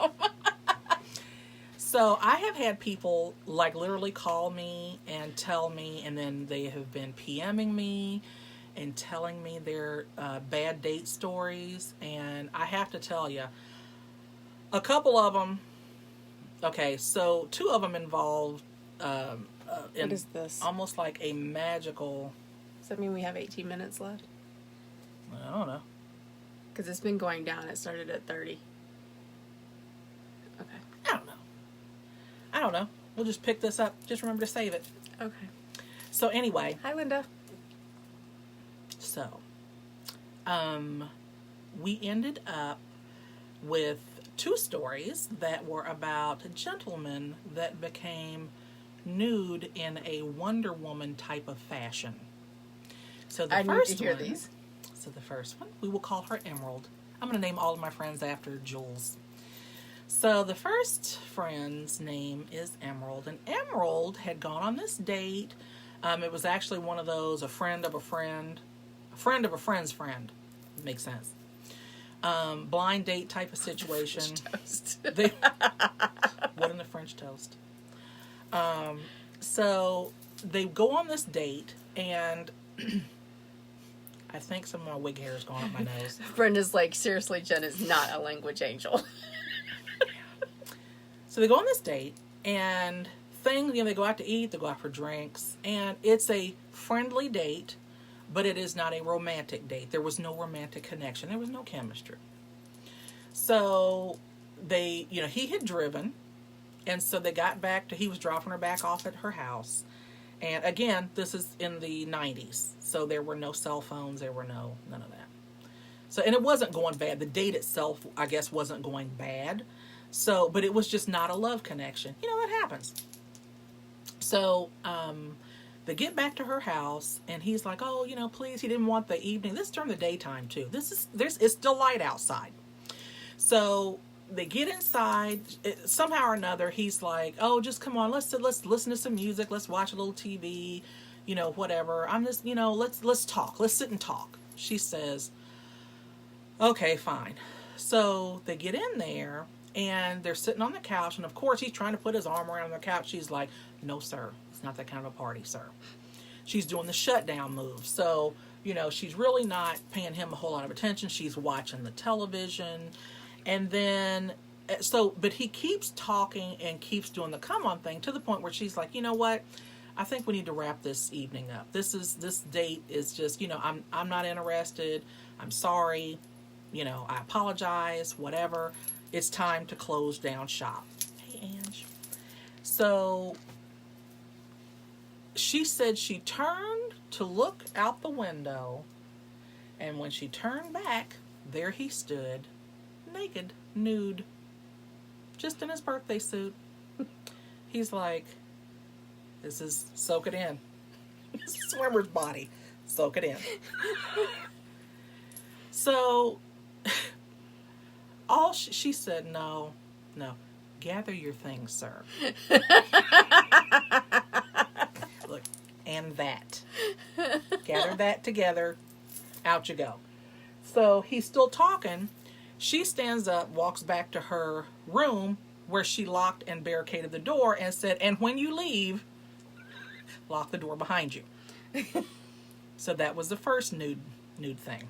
So I have had people like literally call me and tell me, and then they have been PMing me and telling me their bad date stories. And I have to tell you, a couple of them, okay, so two of them involved what is this? Almost like a magical... Does that mean we have 18 minutes left? I don't know. Because it's been going down. It started at 30. Okay. I don't know. We'll just pick this up. Just remember to save it. Okay. So anyway. Hi, Linda. So, we ended up with two stories that were about gentlemen that became nude in a Wonder Woman type of fashion. So the I first need to hear one, these. So the first one, we will call her Emerald. I'm going to name all of my friends after Jules. So the first friend's name is Emerald, and Emerald had gone on this date. It was actually one of those, a friend of a friend, a friend of a friend's friend. Makes sense. Blind date type of situation. French toast. What in the French toast? So they go on this date, and I think some of my wig hair is going up my nose. Brenda's like, seriously, Jen is not a language angel. So they go on this date, and they go out to eat, they go out for drinks, and it's a friendly date, but it is not a romantic date. There was no romantic connection. There was no chemistry. So he had driven, and so they got he was dropping her back off at her house. And again, this is in the 90s, so there were no cell phones, there were none of that. So, and it wasn't going bad. The date itself, I guess, wasn't going bad. So, but it was just not a love connection. That happens. So, they get back to her house, and he's like, "Oh, please." He didn't want the evening. This is during the daytime too. It's still light outside. So they get inside. Somehow or another, he's like, "Oh, just come on. Let's listen to some music. Let's watch a little TV. Whatever. I'm just, let's talk. Let's sit and talk." She says, "Okay, fine." So they get in there. And they're sitting on the couch, and of course he's trying to put his arm around the couch. She's like, "No, sir, it's not that kind of a party, sir." She's doing the shutdown move. So, she's really not paying him a whole lot of attention. She's watching the television. And then, but he keeps talking and keeps doing the come on thing to the point where she's like, "You know what? I think we need to wrap this evening up. This date is just, I'm not interested. I'm sorry. I apologize, whatever. It's time to close down shop." Hey, Ange. So she said she turned to look out the window, and when she turned back, there he stood, naked, nude, just in his birthday suit. He's like, "This is, soak it in." It's a swimmer's body. Soak it in. So she said, no, gather your things, sir. Look, and that. Gather that together. Out you go. So he's still talking. She stands up, walks back to her room where she locked and barricaded the door and said, "And when you leave, lock the door behind you." So that was the first nude thing.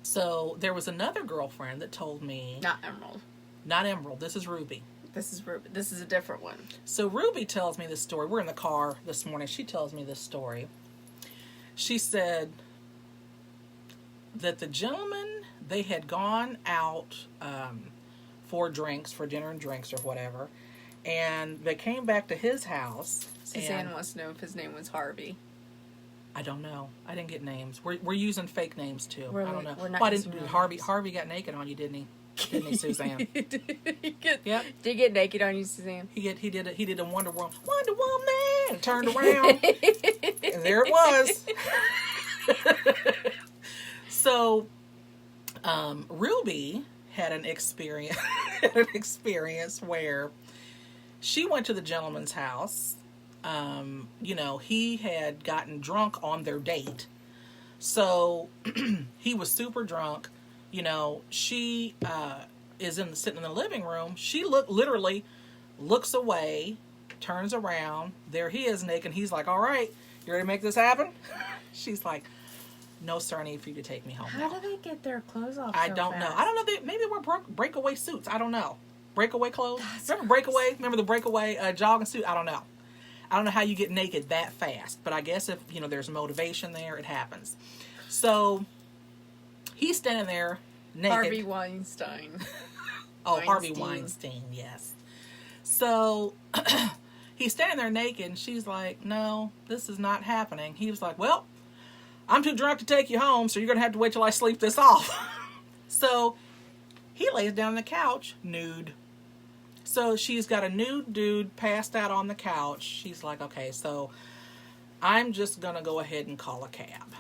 So there was another girlfriend that told me... Not Emerald. Not Emerald. This is Ruby. This is Ruby. This is a different one. So Ruby tells me this story. We're in the car this morning. She tells me this story. She said that the gentleman, they had gone out for dinner and drinks or whatever, and they came back to his house. Suzanne wants to know if his name was Harvey. I don't know. I didn't get names. We're using fake names too. I don't know. We're not Harvey got naked on you, didn't he? Didn't he, Suzanne? Yep. Yep. Did he get naked on you, Suzanne? He did a Wonder Woman, and turned around, and there it was. So, Ruby had an experience where she went to the gentleman's house. He had gotten drunk on their date. So he was super drunk. She is sitting in the living room. She literally looks away, turns around. There he is naked. He's like, "All right, you ready to make this happen?" She's like, "No, sir, I need for you to take me home now." How do they get their clothes off I so don't know. fast? I don't know. Maybe they were breakaway suits. I don't know. Breakaway clothes. That's Remember gross. breakaway? Remember the breakaway jogging suit? I don't know. I don't know how you get naked that fast, but I guess if there's motivation there, it happens. So he's standing there naked. Harvey Weinstein. Oh, Harvey Weinstein, yes. So he's standing there naked, and she's like, "No, this is not happening." He was like, "Well, I'm too drunk to take you home, so you're going to have to wait till I sleep this off. So he lays down on the couch, nude. So she's got a nude dude passed out on the couch. She's like, okay, so I'm just going to go ahead and call a cab.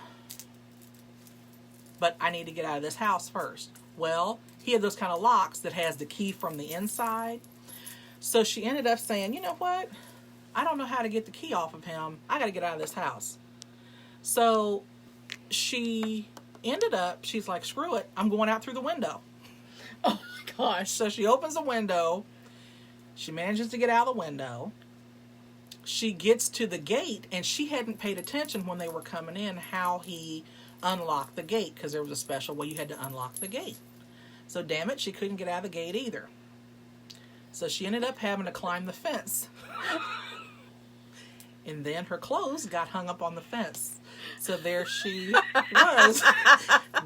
But I need to get out of this house first. Well, he had those kind of locks that has the key from the inside. So she ended up saying, you know what? I don't know how to get the key off of him. I got to get out of this house. So she ended up, she's like, screw it. I'm going out through the window. Oh my gosh. So she opens the window. She manages to get out of the window. She gets to the gate, and she hadn't paid attention when they were coming in how he unlocked the gate, because there was a special way you had to unlock the gate. So damn it, she couldn't get out of the gate either. So she ended up having to climb the fence. And then her clothes got hung up on the fence. So there she was,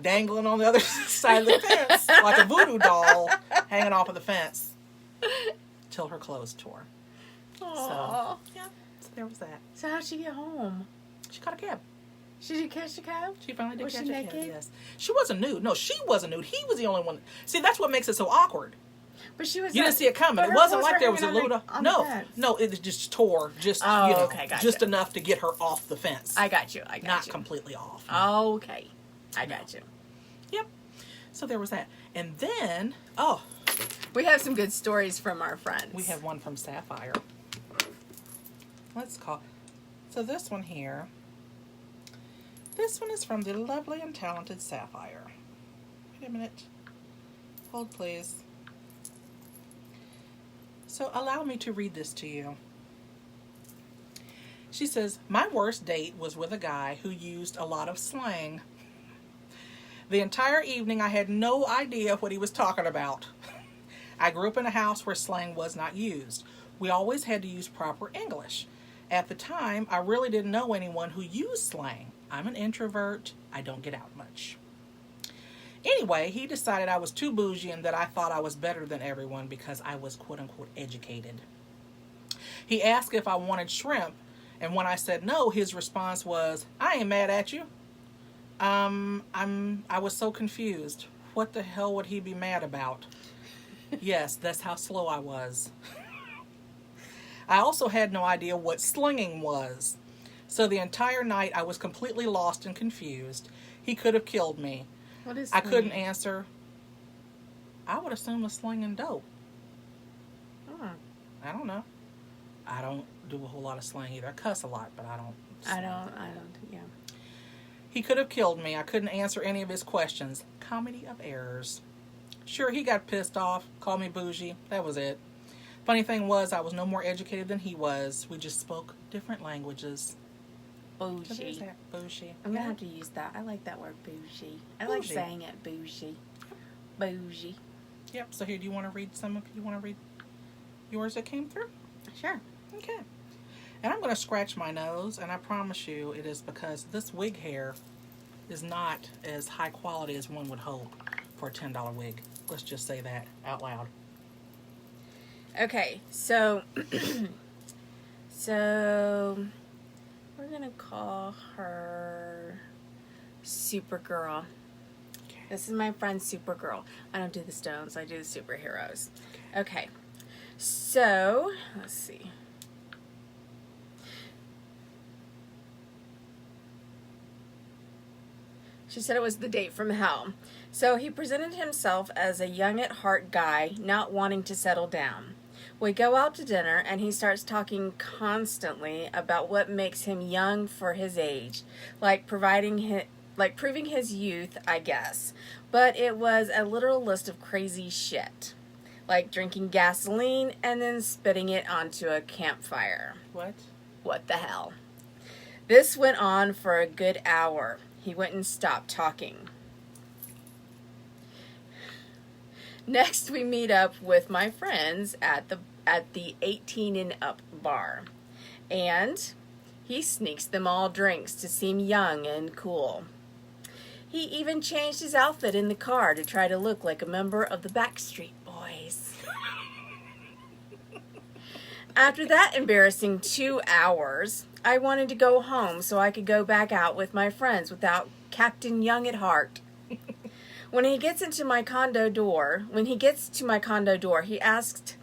dangling on the other side of the fence, like a voodoo doll, hanging off of the fence, till her clothes tore. Aww. So, yeah, so there was that. So how'd she get home? She caught a cab. Did she catch the cab? She finally did Was catch she a cab, naked? yes. She wasn't nude. No, she wasn't nude. He was the only one. See, that's what makes it so awkward. But she was. You didn't see it coming. It wasn't like there was a little. No, it just tore, just okay, gotcha. just enough to get her off the fence. I got you. Not completely off. Okay, I got you. Yep. So there was that, and then we have some good stories from our friends. we have one from Sapphire. Let's call. So this one here. This one is from the lovely and talented Sapphire. Wait a minute. Hold, please. So allow me to read this to you. She says, my worst date was with a guy who used a lot of slang. The entire evening I had no idea what he was talking about. I grew up in a house where slang was not used. We always had to use proper English. At the time, I really didn't know anyone who used slang. I'm an introvert. I don't get out much. Anyway, he decided I was too bougie and that I thought I was better than everyone because I was quote-unquote educated. He asked if I wanted shrimp, and when I said no, his response was, I ain't mad at you. I was so confused. What the hell would he be mad about? Yes, that's how slow I was. I also had no idea what slinging was. So the entire night I was completely lost and confused. He could have killed me. What is I slinging? couldn't answer. I would assume it's slinging dope. I don't know. I don't do a whole lot of slang either. I cuss a lot, but I don't. Yeah. He could have killed me. I couldn't answer any of his questions. Comedy of errors. Sure, he got pissed off, called me bougie. That was it. Funny thing was, I was no more educated than he was. We just spoke different languages. Bougie. Bougie. I'm going to have to use that. I like that word, bougie. I like saying it, bougie. Bougie. Yep. So here, do you want to read yours that came through? Sure. Okay. And I'm going to scratch my nose, and I promise you it is because this wig hair is not as high quality as one would hope for a $10 wig. Let's just say that out loud. Okay, so we're going to call her Supergirl. Okay. This is my friend Supergirl. I don't do the stones, I do the superheroes. Okay. So, let's see. She said it was the date from hell. So he presented himself as a young at heart guy not wanting to settle down. We go out to dinner and he starts talking constantly about what makes him young for his age, like proving his youth, I guess. But it was a literal list of crazy shit, like drinking gasoline and then spitting it onto a campfire. What? What the hell? This went on for a good hour. He wouldn't stop talking. Next, we meet up with my friends at the 18 and up bar. And he sneaks them all drinks to seem young and cool. He even changed his outfit in the car to try to look like a member of the Backstreet Boys. After that embarrassing 2 hours, I wanted to go home so I could go back out with my friends without Captain Young at heart. When he gets to my condo door, he asked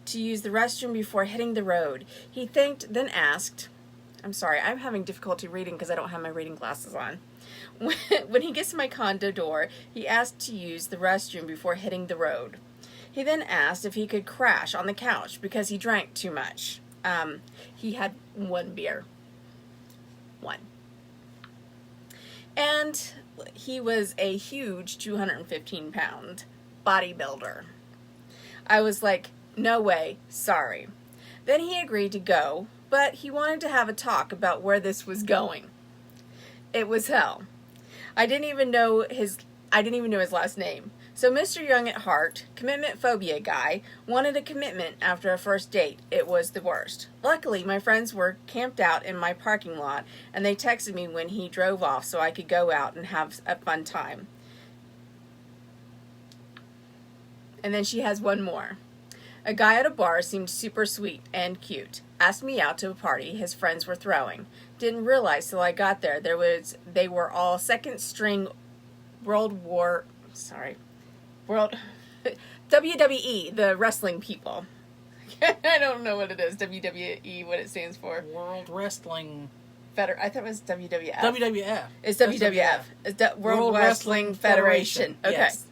to use the restroom before hitting the road. He thanked, then asked, I'm sorry, I'm having difficulty reading because I don't have my reading glasses on. When he gets to my condo door, he asked to use the restroom before hitting the road. He then asked if he could crash on the couch because he drank too much. He had one beer. One. And he was a huge 215-pound bodybuilder. I was like, no way, sorry. Then he agreed to go, but he wanted to have a talk about where this was going. It was hell. I didn't even know his last name. So Mr. Young at heart, commitment phobia guy, wanted a commitment after a first date. It was the worst. Luckily, my friends were camped out in my parking lot, and they texted me when he drove off so I could go out and have a fun time. And then she has one more. A guy at a bar seemed super sweet and cute. Asked me out to a party his friends were throwing. Didn't realize till I got there they were all second string WWE, the wrestling people. I don't know what it is, WWE, what it stands for. World Wrestling. I thought it was WWF. WWF. It's WWF. It's World Wrestling Federation. Okay. Yes.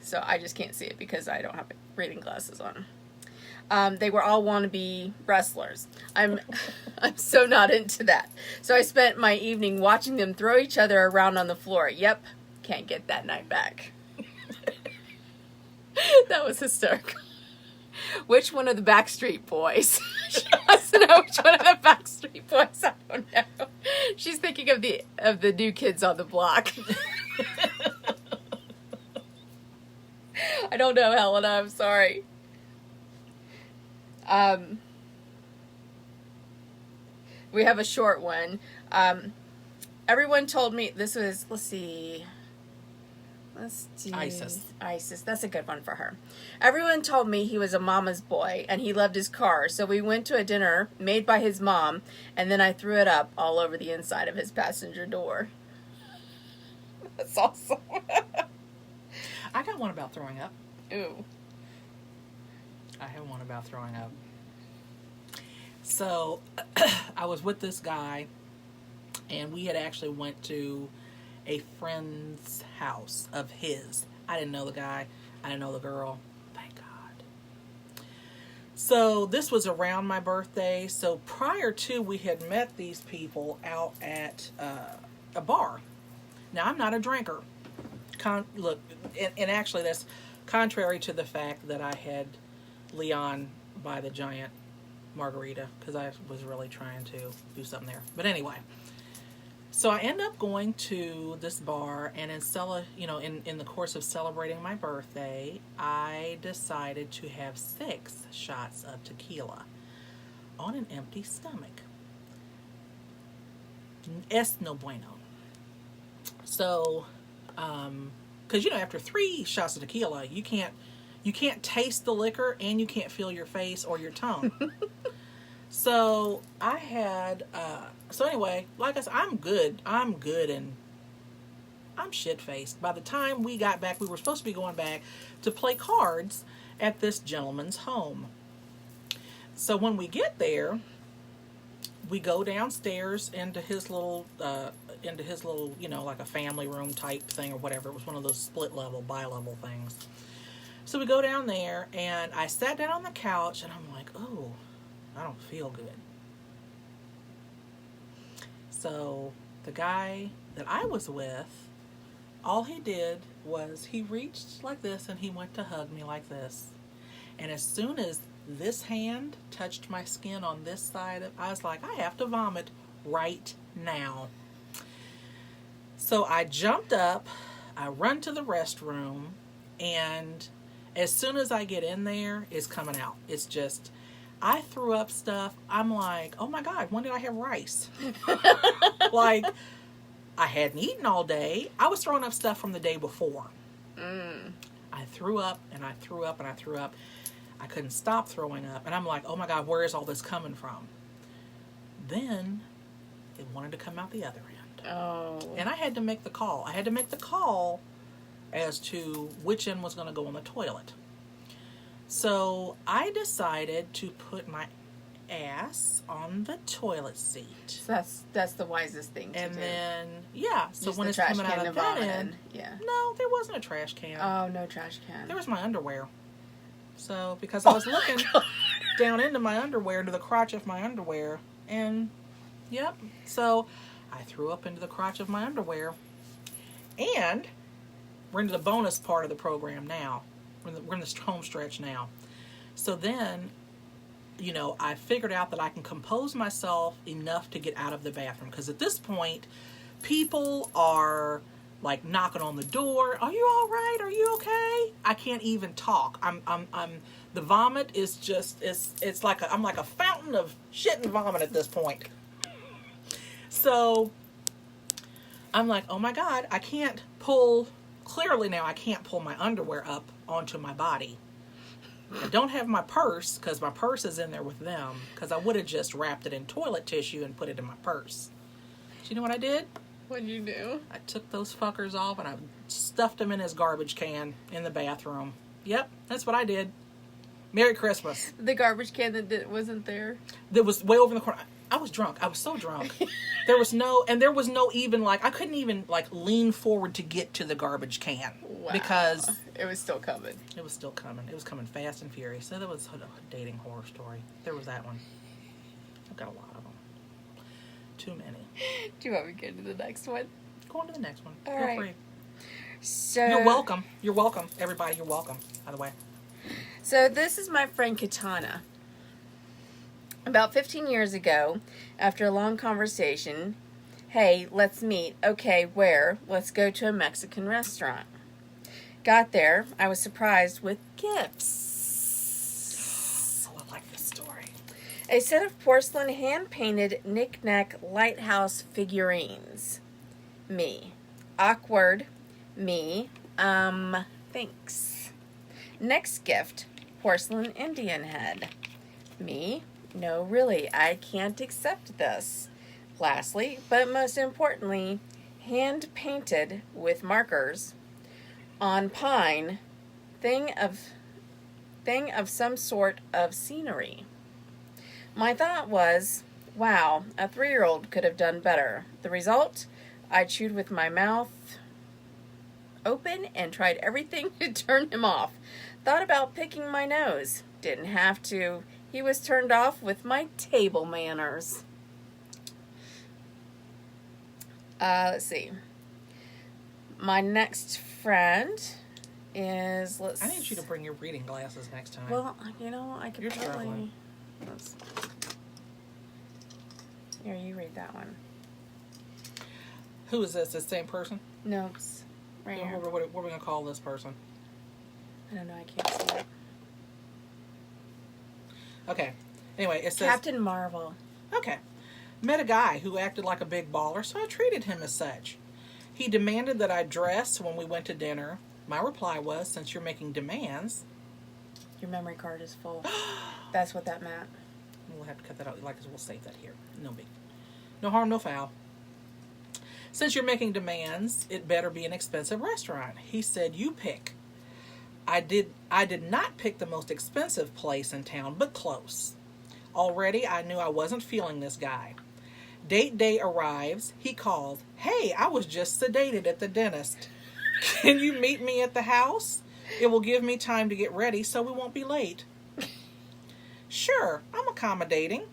So I just can't see it because I don't have reading glasses on. They were all wannabe wrestlers. I'm so not into that. So I spent my evening watching them throw each other around on the floor. Yep, can't get that night back. That was hysterical. Which one of the Backstreet Boys? She wants to know which one of the Backstreet Boys. I don't know. She's thinking of the new kids on the block. I don't know, Helena. I'm sorry. We have a short one. Everyone told me this was. Let's do Isis. That's a good one for her. Everyone told me he was a mama's boy and he loved his car, so we went to a dinner made by his mom, and then I threw it up all over the inside of his passenger door. That's awesome. I got one about throwing up. Ooh. I have one about throwing up. So, I was with this guy, and we had actually went to a friend's house of his. I didn't know the guy. I didn't know the girl. Thank God. So, this was around my birthday. So, prior to, we had met these people out at a bar. Now, I'm not a drinker. Look, and actually, that's contrary to the fact that I had Leon buy the giant margarita because I was really trying to do something there. But anyway, so I end up going to this bar, and in the course of celebrating my birthday, I decided to have 6 shots of tequila on an empty stomach. Es no bueno. So, because after 3 shots of tequila, you can't taste the liquor, and you can't feel your face or your tongue. So I had, anyway, like I said, I'm good, and I'm shit-faced. By the time we got back, we were supposed to be going back to play cards at this gentleman's home. So when we get there, we go downstairs into his little, like a family room type thing or whatever. It was one of those split-level, bi-level things. So we go down there, and I sat down on the couch, and I'm like, oh, I don't feel good. So the guy that I was with, all he did was he reached like this, and he went to hug me like this. And as soon as this hand touched my skin on this side, I was like, I have to vomit right now. So I jumped up, I run to the restroom, and as soon as I get in there, it's coming out. It's just, I threw up stuff. I'm like, oh my God, when did I have rice? Like, I hadn't eaten all day. I was throwing up stuff from the day before. I threw up, and I threw up, and I threw up. I couldn't stop throwing up. And I'm like, oh my God, where is all this coming from? Then It wanted to come out the other end. Oh. And I had to make the call. I had to make the call as to which end was going to go on the toilet. So I decided to put my ass on the toilet seat. So that's the wisest thing to do. And then, yeah. So Use when the it's trash coming can out to of that vomit end, in. Yeah. no, there wasn't a trash can. Oh, no trash can. There was my underwear. So, because I was looking down into my underwear, into the crotch of my underwear, and, yep. So, I threw up into the crotch of my underwear. And, we're into the bonus part of the program now. We're in this home stretch now. So then, you know, I figured out that I can compose myself enough to get out of the bathroom. Because at this point, people are like knocking on the door. Are you all right? Are you okay? I can't even talk. The vomit is just, it's like I'm like a fountain of shit and vomit at this point. So I'm like, oh my God, I can't pull, clearly now I can't pull my underwear up onto my body. I don't have my purse because my purse is in there with them, because I would have just wrapped it in toilet tissue and put it in my purse. Do you know what I did? What'd you do? I took those fuckers off and I stuffed them in his garbage can in the bathroom. Yep, that's what I did. Merry Christmas. The garbage can that wasn't there? That was way over in the corner. I was drunk. I was so drunk. There was no even like, I couldn't even like lean forward to get to the garbage can. Wow. Because it was still coming. It was still coming. It was coming fast and furious. So there was a dating horror story. There was that one. I've got a lot of them. Too many. Do you want me to get to the next one? Go on to the next one. All Feel right. free. So You're welcome. You're welcome. Everybody, you're welcome, by the way. So this is my friend Katana. About 15 years ago, after a long conversation, hey, let's meet. Okay, where? Let's go to a Mexican restaurant. Got there, I was surprised with gifts. Oh, I like this story. A set of porcelain hand-painted knick-knack lighthouse figurines. Me. Awkward. Me. Thanks. Next gift, porcelain Indian head. Me. No, really, I can't accept this. Lastly, but most importantly, hand-painted with markers on pine, thing of some sort of scenery. My thought was, wow, a 3-year-old could have done better. The result? I chewed with my mouth open and tried everything to turn him off. Thought about picking my nose. Didn't have to. He was turned off with my table manners. Let's see. My next friend is, I need you to bring your reading glasses next time. Well, you know, I could You're probably... struggling. Here, you read that one. Who is this? The same person? No, it's right here. What are we going to call this person? I don't know, I can't see it. Okay. Anyway, it says... Captain Marvel. Okay. Met a guy who acted like a big baller, so I treated him as such. He demanded that I dress when we went to dinner. My reply was, since you're making demands... Your memory card is full. That's what that meant. We'll have to cut that out. We'll save that here. No big. No harm, no foul. Since you're making demands, it better be an expensive restaurant. He said, you pick. I did not pick the most expensive place in town, but close. Already, I knew I wasn't feeling this guy. Date day arrives. He called. Hey, I was just sedated at the dentist. Can you meet me at the house? It will give me time to get ready so we won't be late. Sure, I'm accommodating.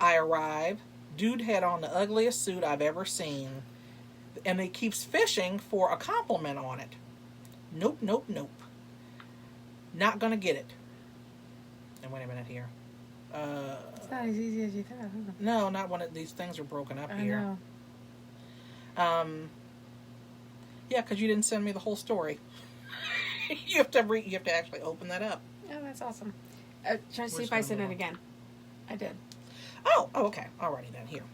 I arrive. Dude had on the ugliest suit I've ever seen. And he keeps fishing for a compliment on it. Nope, nope, nope. Not gonna get it. And wait a minute here. It's not as easy as you thought, huh? No, not when these things are broken up I here. know. Yeah, because you didn't send me the whole story. You have to actually open that up. Oh, that's awesome. Try to see We're if I just sent gonna it move on. again. I did. Oh, okay. Alrighty then. Here.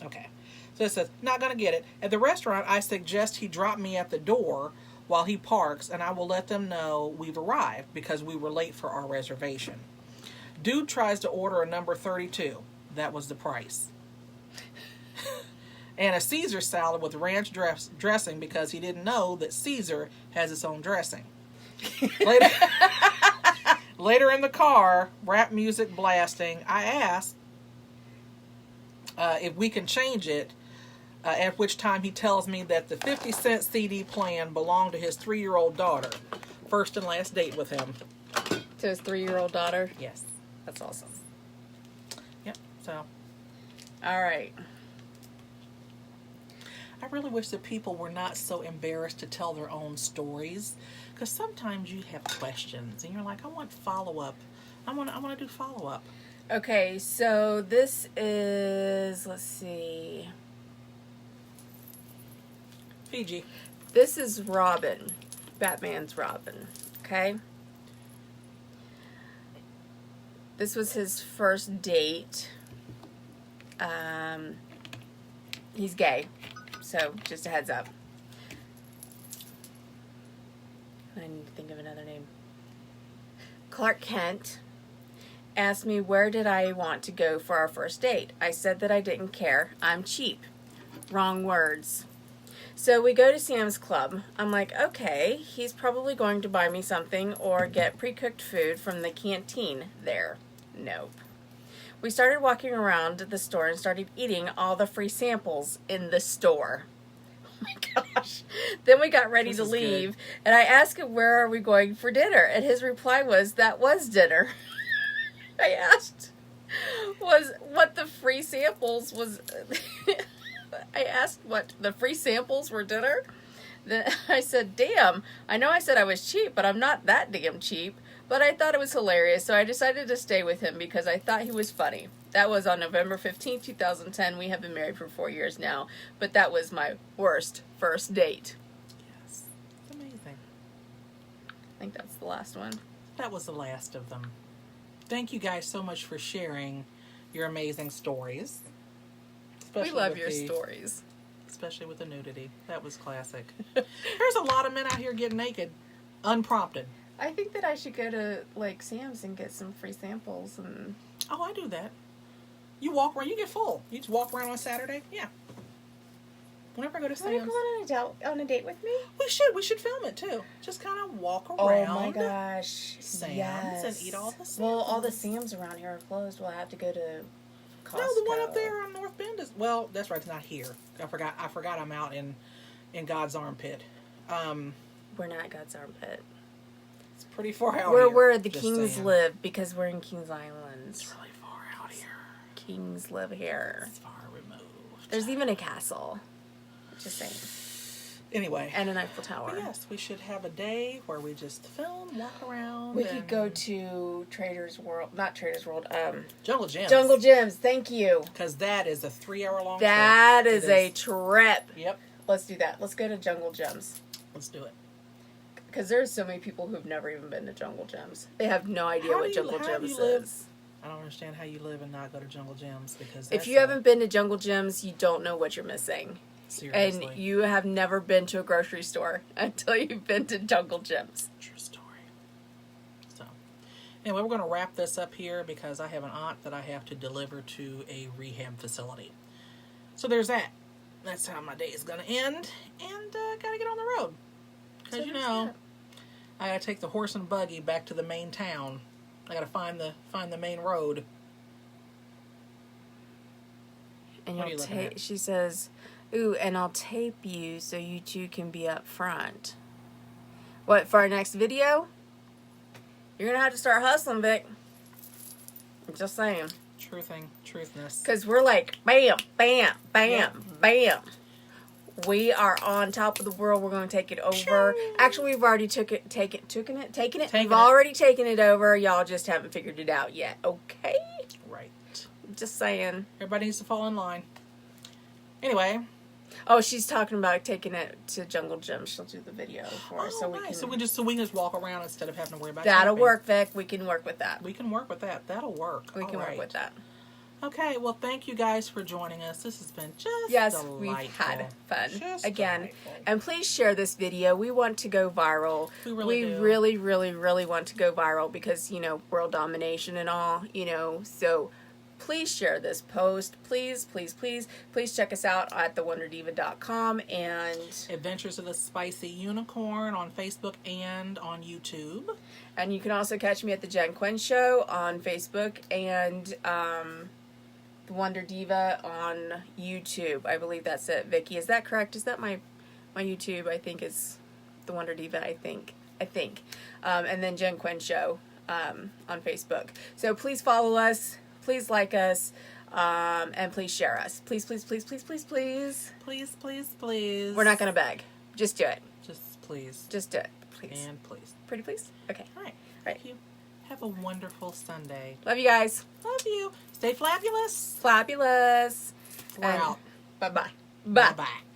Okay. So it says, not gonna get it. At the restaurant, I suggest he drop me at the door while he parks, and I will let them know we've arrived because we were late for our reservation. Dude tries to order a number 32. That was the price. and a Caesar salad with ranch dressing because he didn't know that Caesar has its own dressing. Later, later in the car, rap music blasting, I asked if we can change it, at which time he tells me that the 50-cent CD plan belonged to his 3-year-old daughter. First and last date with him. To his 3-year-old daughter? Yes. That's awesome. Yep, so. All right. I really wish that people were not so embarrassed to tell their own stories, because sometimes you have questions and you're like, I want follow-up. I want to do follow-up. Okay, so this is, let's see. Fiji. This is Robin. Batman's Robin. Okay? This was his first date. He's gay. So, just a heads up. I need to think of another name. Clark Kent asked me where did I want to go for our first date. I said that I didn't care. I'm cheap. Wrong words. So we go to Sam's Club. I'm like, okay, he's probably going to buy me something or get pre-cooked food from the canteen there. Nope. We started walking around the store and started eating all the free samples in the store. Oh my gosh. Then we got ready to leave, and I asked him, where are we going for dinner? And his reply was, that was dinner. I asked what the free samples was. I asked what the free samples were dinner. Then I said, damn, I know I said I was cheap, but I'm not that damn cheap. But I thought it was hilarious, so I decided to stay with him because I thought he was funny. That was on November 15th, 2010. We have been married for 4 years now, but that was my worst first date. Yes. Amazing. I think that's the last one. That was the last of them. Thank you guys so much for sharing your amazing stories. We love your stories. Especially with the nudity. That was classic. There's a lot of men out here getting naked, unprompted. I think that I should go to, like, Sam's and get some free samples. And Oh, I do that. You walk around, you get full. You just walk around on Saturday? Yeah. Whenever I go to Want to Sam's. go on a date with me? We should film it too. Just kind of walk around. Oh my gosh. Sam's and eat all the samples. Well, all the Sam's around here are closed. We'll have to go to Costco. No, the one up there on North Bend is, well, that's right, it's not here. I forgot I'm out in God's armpit. We're not God's armpit. It's pretty far out We're here. where the just Kings saying. live because we're in Kings Island. It's really far out here. Kings live here. It's far removed. There's even a castle. Just saying. Anyway. And an Eiffel Tower. But yes, we should have a day where we just film, walk around. We could go to not Trader's World, Jungle Gyms. Jungle Gyms, thank you. Because that is a 3-hour-long trip. That is a trip. Yep. Let's do that. Let's go to Jungle Gyms. Let's do it. Because there's so many people who've never even been to Jungle Gyms. They have no idea what Jungle Gyms is. I don't understand how you live and not go to Jungle Gyms. Because if you haven't been to Jungle Gyms, you don't know what you're missing. Seriously. And you have never been to a grocery store until you've been to Jungle Gyms. True story. So, anyway, we're going to wrap this up here because I have an aunt that I have to deliver to a rehab facility. So there's that. That's how my day is going to end. And got to get on the road. Because, I got to take the horse and buggy back to the main town. I got to find the main road. And What are you looking at? she says, ooh, and I'll tape you so you two can be up front. What, for our next video? You're going to have to start hustling, Vic. I'm just saying. Truthness. Because we're like, bam, bam, bam, bam. We are on top of the world. We're going to take it over. Actually, we've already taken it. We've already taken it over. Y'all just haven't figured it out yet. Okay? Right. Just saying. Everybody needs to fall in line. Anyway. Oh, she's talking about taking it to Jungle Gym. She'll do the video for us. So nice. So we can just walk around instead of having to worry about That'll shopping. work, Vic. We can work with that. We can work with that. That'll work. We can work with that. Okay, well, thank you guys for joining us. This has been just delightful. We've had fun Just again. delightful. And please share this video. We want to go viral. We really, really want to go viral because, world domination and all, so please share this post. Please, please, please, please check us out at thewonderdiva.com and Adventures of the Spicy Unicorn on Facebook and on YouTube. And you can also catch me at the Jen Quinn Show on Facebook and the Wonder Diva on YouTube. I believe that's it. Vicky, is that correct? Is that my YouTube? I think is the Wonder Diva. I think. And then Jen Quinn Show on Facebook. So please follow us. Please like us. And please share us. Please, please, please, please, please, please. Please, please, please. We're not gonna beg. Just do it. Just please. Just do it. Please. And please. Pretty please? Okay. All right. Right. Thank you. Have a wonderful Sunday. Love you guys. Love you. Stay flabulous. Flabulous. We're out. Bye-bye. Bye-bye.